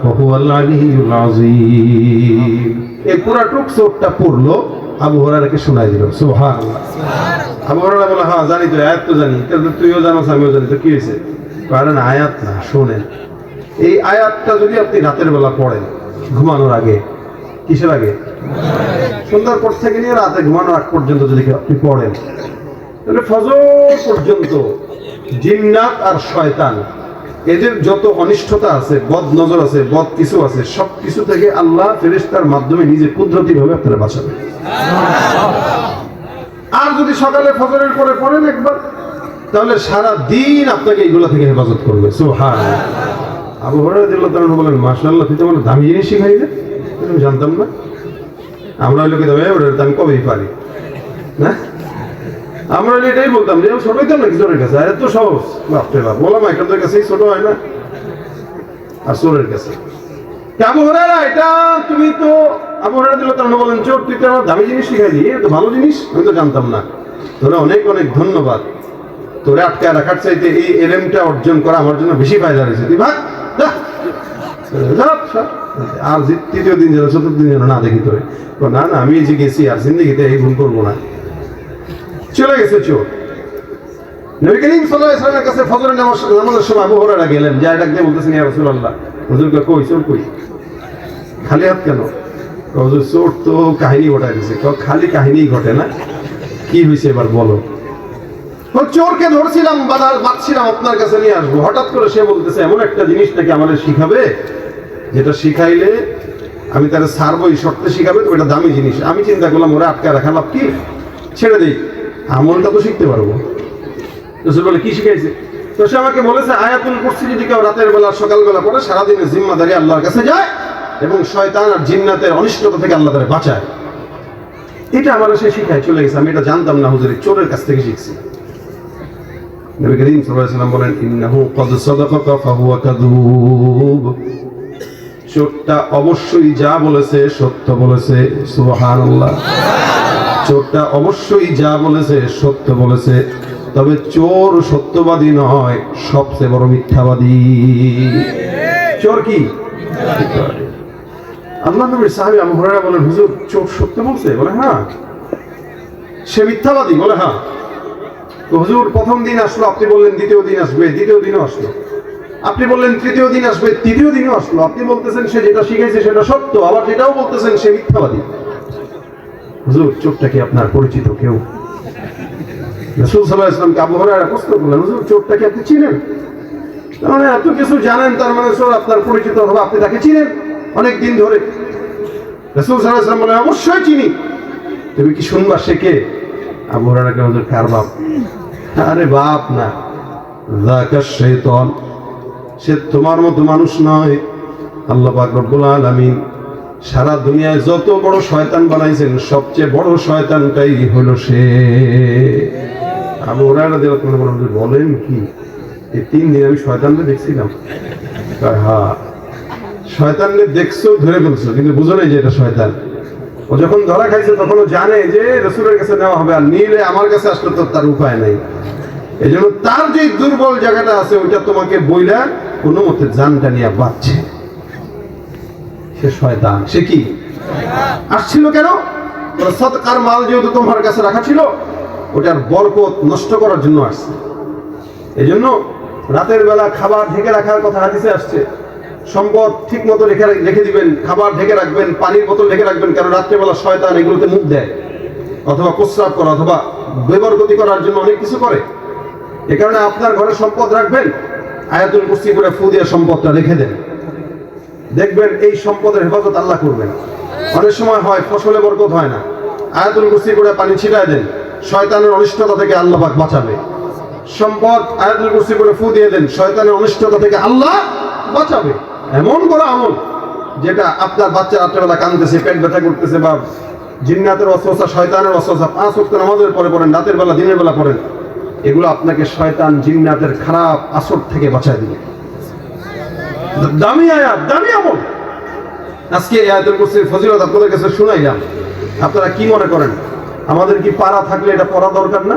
ওয়া হুয়াল আলিয়্যুল আযীম। এই পুরাটুক সূরাটা পড়লো, আবু হুরায়রাকে শোনায় দিল। সুবহানাল্লাহ। আবু হুরায়রা বলে, হ্যাঁ জানি তো, আয়াত তো জানি। তুইও জানো, আমিও জানি, তো কি হয়েছে? কারণ আয়াত না, শোনেন। এই আয়াতটা যদি আপনি রাতের বেলা পড়েন, ঘুমানোর আগে, কিসের আগে? সন্ধ্যার পর থেকে নিয়ে রাতে ঘুমানোর আগ পর্যন্ত যদি আপনি পড়েন, তাহলে ফজর পর্যন্ত জিন্নাত আর শয়তান, এদের যত অনিষ্টতা আছে, বদ নজর আছে, বদ কিছু আছে, সব কিছু থেকে আল্লাহ ফেরেশতার মাধ্যমে নিজে কুদরতি ভাবে আপনারা বাঁচাবে। আর যদি সকালে ফজরের পরে পড়েন একবার, তাহলে সারা দিন আপনাকে এইগুলো থেকে হেফাজত করবে। সুবহানাল্লাহ। আবু হুরায়রা রাদিয়াল্লাহু তাআলা বলেন, মাশাআল্লাহ, তুই তো মানে দামি জিনিস শিখাইলে, আমি জানতাম না। আমরা ওই লোকে দামে ওটা আমি কবেই পারি না, আমরা এটাই বলতাম যে ছোটই তো নাকি চোরের কাছে, এত সহজ, বাপরে বাপ, বললাম একাদের কাছেই ছোট হয় না, আর চোরের কাছে। আবু হুরায়রা, এটা তুমি তো, আবু হুরায়রা রাদিয়াল্লাহু তাআলা বলেন, চোর তুই তো আমার দামি জিনিস শিখাই দিই, এটা ভালো জিনিস, আমি তো জানতাম না। তোরা অনেক অনেক ধন্যবাদ, তোরে আটকায় রাখার চাইতে এই এলেমটা অর্জন করা আমার জন্য বেশি ফায়দা রয়েছে। তুই ভাগ, আর তৃতীয় দিন যেন চতুর্থ দিন যেন না দেখি তোরে। না না, আমি এই যে গেছি আর জিন্দেগিতে এই ভুল করবো না। চলে গেছে চোর। নবী করিম সাল্লাল্লাহু আলাইহি ওয়াসাল্লামের কাছে ফজরের নামাজের সময় আবু হুরায়রা গেলেন, যা ডাক দিয়ে বলতেছেন, ইয়া রাসূলুল্লাহ, হুজুরকে কই চোর কই? খালি হাত কেন? হুজুর চোর তো কাহিনী ঘটায় দিছে। খালি কাহিনী ঘটে না, কি হয়েছে এবার বলো। চোরকে ধরছিলাম, বাঁধছিলাম, আপনার কাছে নিয়ে আসবো। হঠাৎ করে সে বলতেছে, এমন একটা জিনিস নাকি আমাদের শিখাবে যেটা শিখাইলে আমি তারা ছাড়বো, এই শর্তে শিখাবে, তো এটা দামি জিনিস। আমি চিন্তা করলাম ওরা আটকা রাখা লাভ কি, ছেড়ে দিই, আমলটা তো শিখতে পারবো। রাসূল বলে, কি শিখাইছে? তো সে আমাকে বলেছে, আয়াতুল কুরসি যদি কেউ রাতের বেলা সকালবেলা পড়ে সারাদিনের জিম্মাদারি আল্লাহর কাছে যায় এবং শয়তান আর জিন্নাতের অনিষ্টতা থেকে আল্লাহ তাআলা বাঁচায়। এটা আমার সে শিখায় চলে গেছে। আমি এটা জানতাম না হুজুর, চোরের কাছ থেকে শিখছি। নবী করিম সাল্লাল্লাহু আলাইহি ওয়াসাল্লাম বলেন, ইন্নাহু ক্বাদ সাদাকাকা ফাহুয়া কাযুব। চোরটা অবশ্যই যা বলেছে সত্য বলেছে। সুবহানাল্লাহ। চোরটা অবশ্যই যা বলেছে সত্য বলেছে, তবে চোর সত্যবাদী নয়, সবচেয়ে বড় মিথ্যাবাদী। চোর কি? আল্লাহ নবীর সাহাবী আবু হুরায়রা বলেন, হুজুর চোর সত্য বলছে? বলে হ্যাঁ। সে মিথ্যাবাদী? বলে হ্যাঁ। তো হুজুর প্রথম দিন আসলো, আপনি বললেন দ্বিতীয় দিন আসবে, দ্বিতীয় দিনও আসলো। আপনি বললেন তৃতীয় দিন আসবে, তৃতীয় দিনও আসলো। আপনি বলতেছেন সে যেটা শিখেছে সেটা সত্য, আবার যেটাও বলতেছেন সে মিথ্যাবাদী। হুজুর চোরটা কি আপনার পরিচিত কেউ? রাসূল সাল্লাল্লাহু আলাইহি ওয়াসাল্লামকে আবু হুরায়রা প্রশ্ন করলেন, হুজুর চোরটা কি আপনি চিনেন? তার মানে এত কিছু জানেন, তার মানে চোর আপনার পরিচিত, অথবা আপনি তাকে চিনেন অনেক দিন ধরে। রাসূল সাল্লাল্লাহু আলাইহি ওয়াসাল্লাম বলেন, অবশ্যই চিনি। তুমি কি শুনবা সে কে? আবু হুরায়রা কে, হুজুর কার বাপ? আরে বাপ না, যাকা শয়তান। সে তোমার মতো মানুষ নয়। আল্লাহ পাক রব্বুল আলামিন সারা দুনিয়ায় যত বড় শয়তান বানাইছেন, সবচেয়ে বড় শয়তানটাই হলো সে। আবু হুরায়রা রাদিয়াল্লাহু আনহু বলেন, কি এই 3 দিন আমি শয়তানকে দেখছিলাম? হ্যাঁ, শয়তানকে দেখছো, ধরে ফেলছো, কিন্তু বুঝো নাই যে এটা শয়তান। ও যখন ধরা খাইছে তখন ও জানে যে রাসূলের কাছে নেওয়া হবে, আর নিলে আমার কাছে আসলে তো তার উপায় নাই। এই জন্য তার যে দুর্বল জায়গাটা আছে ওইটা তোমাকে বইলা কোনো মতে জানটা নিয়ে বাঁচছে। সে শয়তান। সে কি আসছিল কেন? সদকার মাল যেহেতু তোমার কাছে রাখা ছিল, ওটার বরকত নষ্ট করার জন্য আসছে। এই জন্য রাতের বেলা খাবার ঢেকে রাখার কথা হাদিসে আসছে। সম্পদ ঠিক মতো রেখে দিবেন, খাবার ঢেকে রাখবেন, পানির বোতল ঢেকে রাখবেন, কারণ রাত্রেবেলা শয়তান এগুলোতে মুখ দেয়, অথবা প্রস্রাব করা, অথবা বেবরকতি করার জন্য অনেক কিছু করে। এ কারণে আপনার ঘরে সম্পদ রাখবেন, আয়াতুল কুরসি করে ফু দিয়ে সম্পদটা রেখে দেন, দেখবেন এই সম্পদের হেফাজত আল্লাহ করবেন। অনেক সময় হয় ফসলে বরকত হয় না, আয়াতুল কুরসি করে পানি ছিটায় দেন, শয়তানের অনিষ্টতা থেকে আল্লাহ পাক বাঁচাবে। সম্পদ আয়াতুল কুরসি করে ফু দিয়ে দেন, শয়তানের অনিষ্টতা থেকে আল্লাহ বাঁচাবে। এমন বড় আমল যেটা আপনার বাচ্চা রাত্রেবেলা কাঁদতেছে, পেট ব্যথা করতেছে, বা জিন্নাতের অস্বস্থা, শয়তানের অস্বস্থা, 5 ওয়াক্ত নামাজের পরে পড়েন, রাতের বেলা দিনের বেলা পড়েন, এগুলো আপনাকে শয়তান জিন্নাতের খারাপ আসর থেকে বাঁচায় দিবে। দামি আয়াত, দামি আমল। আজকে এই আয়াতুল কুরসির ফজিলত আপনাদের কাছে শুনাইলাম। আপনারা কি মনে করেন, আমাদের কি পারা থাকলে এটা পড়া দরকার না?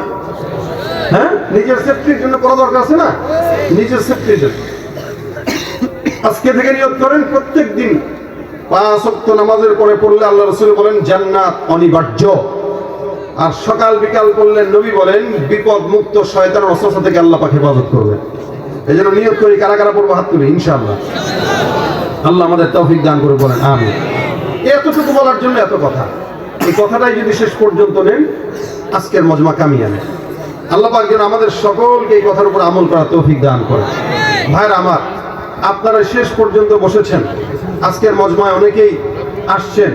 হ্যাঁ, নিজের সেফটির জন্য পড়া দরকার আছে না? নিজের সেফটির জন্য আজকে থেকে নিয়ত করেন, প্রত্যেক দিন 5 ওয়াক্ত নামাজের পরে পড়লে আল্লাহ রাসূল বলেন জান্নাত অনিবার্য। আর সকাল বিকাল পড়লেন, নবী বলেন বিপদ মুক্ত, শয়তানের ওয়াসওয়াসা থেকে আল্লাহ পাক হেফাজত করবে। এই জন্য নিয়ত করি, কারা কারা পড়বো হাত তুলি ইনশাআল্লাহ। আল্লাহ আমাদের তৌফিক দান করে, বলেন আমিন। এতটুকু বলার জন্য এত কথা। এই কথাটাই যদি শেষ পর্যন্ত নেন, আজকের মজমা কামিয়ে আনে। আল্লাহ পাক যেন আমাদের সকলকে এই কথার উপর আমল করার তৌফিক দান করে। ভাইরা আমার, আপনারা শেষ পর্যন্ত বসেছেন, আজকের মজমায় অনেকেই আসছেন।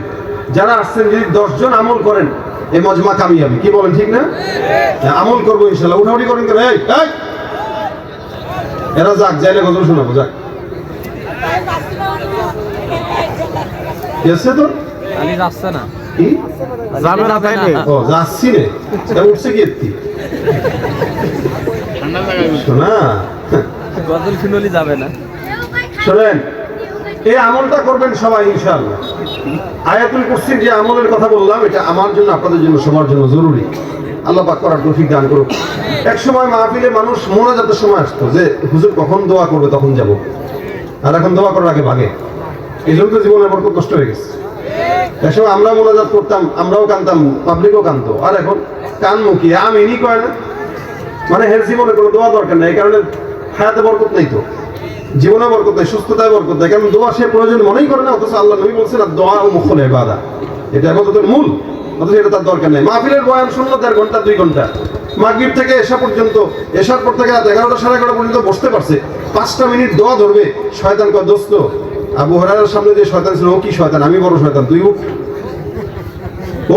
যারা আসছেন যদি 10 জন আমল করেন, এই মজমা কামিয়াবি। কি বলেন, ঠিক না? আমল করবো ইনশাআল্লাহ। উঠাউঠি করেন কেন? এরা যাক, যাইলে গজল শোনাবো, যাক। তো যাচ্ছে না, কি যাবে না, তাইলে ও যাচ্ছি রে, উঠছে কি এত্তি শোনা, গজল শুনলি যাবে না। শোনেন, এই আমলটা করবেন সবাই ইনশাআল্লাহ। আয়াতুল কুরসির যে আমলের কথা বললাম, এটা আমার জন্য, আপনাদের জন্য, সবার জন্য জরুরি। আল্লাহ পাক করার তৌফিক দান করুক। এক সময় মাহফিলে মানুষ মোনাজাতের সময় আসতো যে হুজুর কখন দোয়া করবে তখন যাব, আর এখন দোয়া করার আগে ভাগে। এই জন্য তো জীবনের বরকত নষ্ট হয়ে গেছে। একসময় আমরা মোনাজাত করতাম, আমরাও কানতাম, পাবলিকও কানতো, আর এখন কানমু কি আমিনই কয় না, মানে হের জীবনে কোনো দোয়া দরকার নেই, এই কারণে হায়াতে বরকত নেই, তো জীবনে বরকত নেই, সুস্থতায় বরকত নেই, কারণ দোয়া সে প্রয়োজন মনেই করে না। অথচ আল্লাহ নবী বলছেন আর দোয়া ও মুখল ইবাদা, এটা ইবাদতের মূল, অথচ এটা তার দরকার নেই। মাহফিলের বয়ান শুনলো 1.5 ঘন্টা 2 ঘন্টা, মাগরিব থেকে এশা পর্যন্ত, এশার পর থেকে রাত 11টা 11:30 পর্যন্ত বসতে পারছে, 5টা মিনিট দোয়া ধরবে, শয়তান কয় দোস্ত আবু হুরায়রার সামনে যে শয়তান ছিল, ও কি শয়তান, আমি বড় শয়তান, তুই উঠ,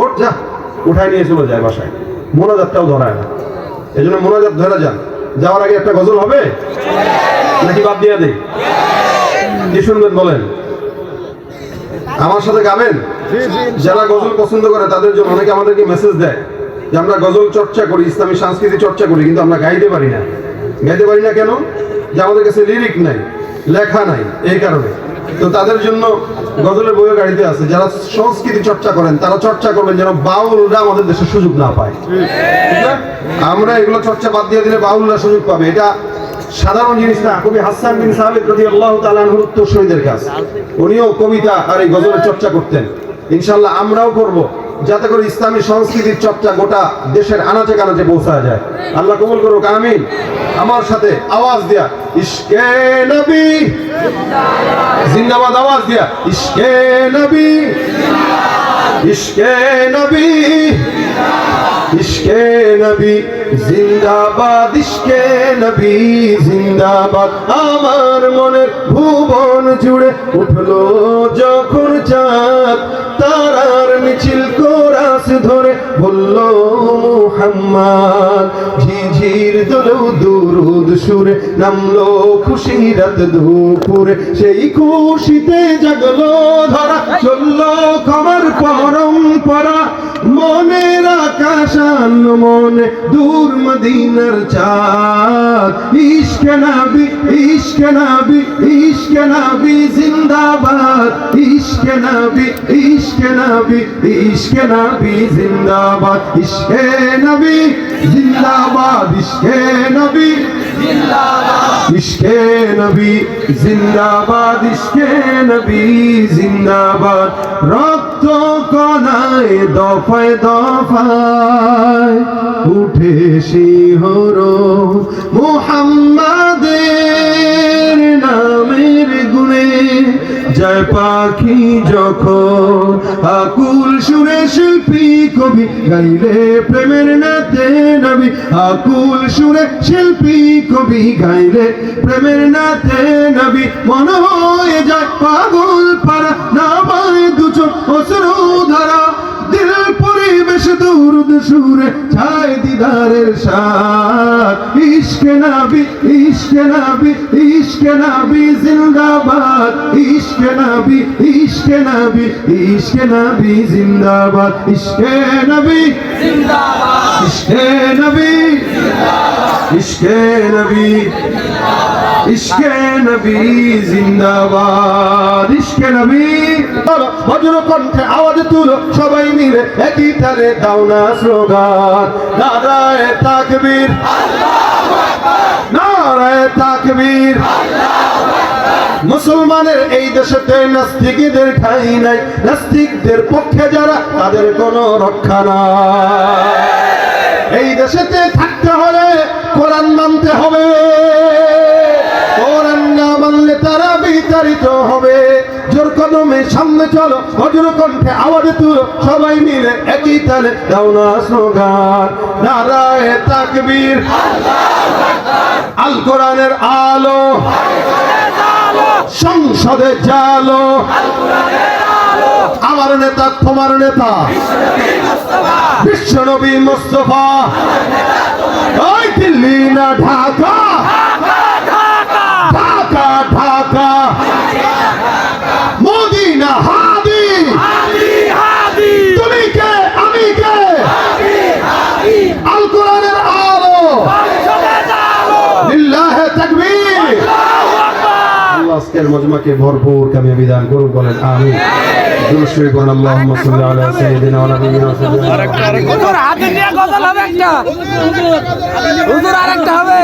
ওঠ যা, উঠায় নিয়ে চলে যায় বাসায়, মোনাজাতটাও ধরায় না। এই জন্য মোনাজাত ধরে যান, যাওয়ার আগে একটা গজল হবে নাকি বাদ দিয়ে দেই? কি শুনবেন বলেন? আমার সাথে গাবেন? যারা গজল পছন্দ করে তাদের জন্য অনেকে আমাদেরকে মেসেজ দেয় যে আমরা গজল চর্চা করি, ইসলামী সংস্কৃতি চর্চা করি, কিন্তু আমরা গাইতে পারি না। গাইতে পারি না কেন? যে আমাদের কাছে লিরিক নাই, লেখা নাই, এই কারণে। তো তাদের জন্য গজলের বইও গাড়িতে আছে। যারা সংস্কৃতি চর্চা করেন তারা চর্চা করবেন যেন বাউলরা আমাদের দেশে সুযোগ না পায়, ঠিক না? আমরা এগুলো চর্চা বাদ দিয়ে দিলে বাউলরা সুযোগ পাবে, এটা সাধারণ জিনিস না। কবি হাসান বিন সাবিত রাদিয়াল্লাহু তাআলা আনহুর উত্তরসূরিদের কাজ, উনিও কবিতা আর এই গজলের চর্চা করতেন। ইনশাআল্লাহ আমরাও করব, যাতে করে ইসলামী সংস্কৃতির চর্চা গোটা দেশের আনাচে কানাচে পৌঁছা যায়। আল্লাহ কবুল করুক, আমিন। আমার সাথে আওয়াজ দিয়া ইশকে নবী জিন্দাবাদ, আওয়াজ দিয়া ইশকে নবী, ইশকে নবী, ইশকে নবী জিন্দাবাদ, ইশকে নবী জিন্দাবাদ। আমার মনের ভুবন জুড়ে উঠলো যখন চাঁদ, তারার মিছিল কোরাস ধরে বলল মুহাম্মদ। ঝিঝির দোলেও দুরুদ সুরে নামলো খুশি রাত দুপুরে, সেই খুশিতে জাগলো ধরা, চললো খবর পরম্পরা, মনের আকাশান মনে দূর মদিনার চাঁদ। ইশকে নবী, ইশকে নবী, ইশকে নবী জিন্দাবাদ, ইশকে নবী, ইশকে নবী, ইশকে নবী জিন্দাবাদ, ইশকে নবী জিন্দাবাদ, ইশকে নবী জিন্দাবাদ, ইশকে নবী জিন্দাবাদ, ইশকে নবী জিন্দাবাদ। রক্ত কণায় দফায় দফায় উঠে শিহরণ মুহাম্মাদের নামের গুণে, যায় পাখি যখন আকুল সুরে শিল্পী কবি গাইলে প্রেমের নাতে নবী, আকুল সুরে শিল্পী কবি গাইলে প্রেমের নাতে নবী। মনে হয়ে যায় পাগল পারা, নামায় দুচোখ অশ্রু ধারা, দিল পরিবেশ দুরুদ সুরে ছায় দিদারের সাথ। ইশকে নবী, ইশকে নবী, ইশকে নবী জিন্দাবাদ, ইশকে নবী, ইশকে নবী, ইশকে নবী জিন্দাবাদ, ইশকে নবী জিন্দাবাদ, ইশকে নবী জিন্দাবাদ, ইশকে নবী, ইশকে নবী জিন্দাবাদ, ইশকে নবী। বজ্র কণ্ঠে আওয়াজ তুলো সবাই মিলে একই তালে দাও না স্লোগান, নারায়ে তাকবীর, আল্লাহু আকবার, নারায়ে তাকবীর, আল্লাহু আকবার। মুসলমানের এই দেশেতে নাস্তিকদের ঠাঁই নাই, নাস্তিকদের পক্ষে যারা তাদের কোনো রক্ষা নাই। এই দেশেতে থাকতে হলে কোরআন মানতে হবে, কোরআন না মানলে তারা বিতাড়িত হবে। জোর কদমে সামনে চলো, বজ্র কণ্ঠে আওয়াজ তুলো সবাই মিলে একই তালে দাও না স্লোগান, নারায়ে তাকবীর, আল্লাহু আকবার। আল কোরআনের আলো সংসদে জালো, আমার নেতা তোমার নেতা বিশ্বনবী মুস্তাফা, ওই দিল্লি না ঢাকা, ঢাকা ঢাকা, মোদি না হাদি, তুমি কে আমি কে, আল কোরআনের আলো, লিল্লাহে তাকবীর। আল্লাহ আজকের মজমাকে ভরপুর কামিয়াবি দান করুন, বলেন আমিন। দুরূদ শরীফ পড়ুন, আল্লাহুম্মা সাল্লি আলা সাইয়্যিদিনা ওয়া নাবিয়িনা হুজুর হাতে নিয়ে গজল হবে একটা, হুজুর আরেকটা হবে।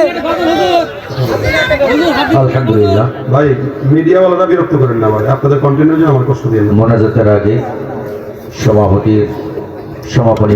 আলহামদুলিল্লাহ। ভাই মিডিয়াওয়ালারা বিরক্ত করেন না, ভাই আপনাদের কন্টেন্টের জন্য আমার কষ্ট দিয়ে না। মোনাজাতের আগে সভাপতির সমাপনী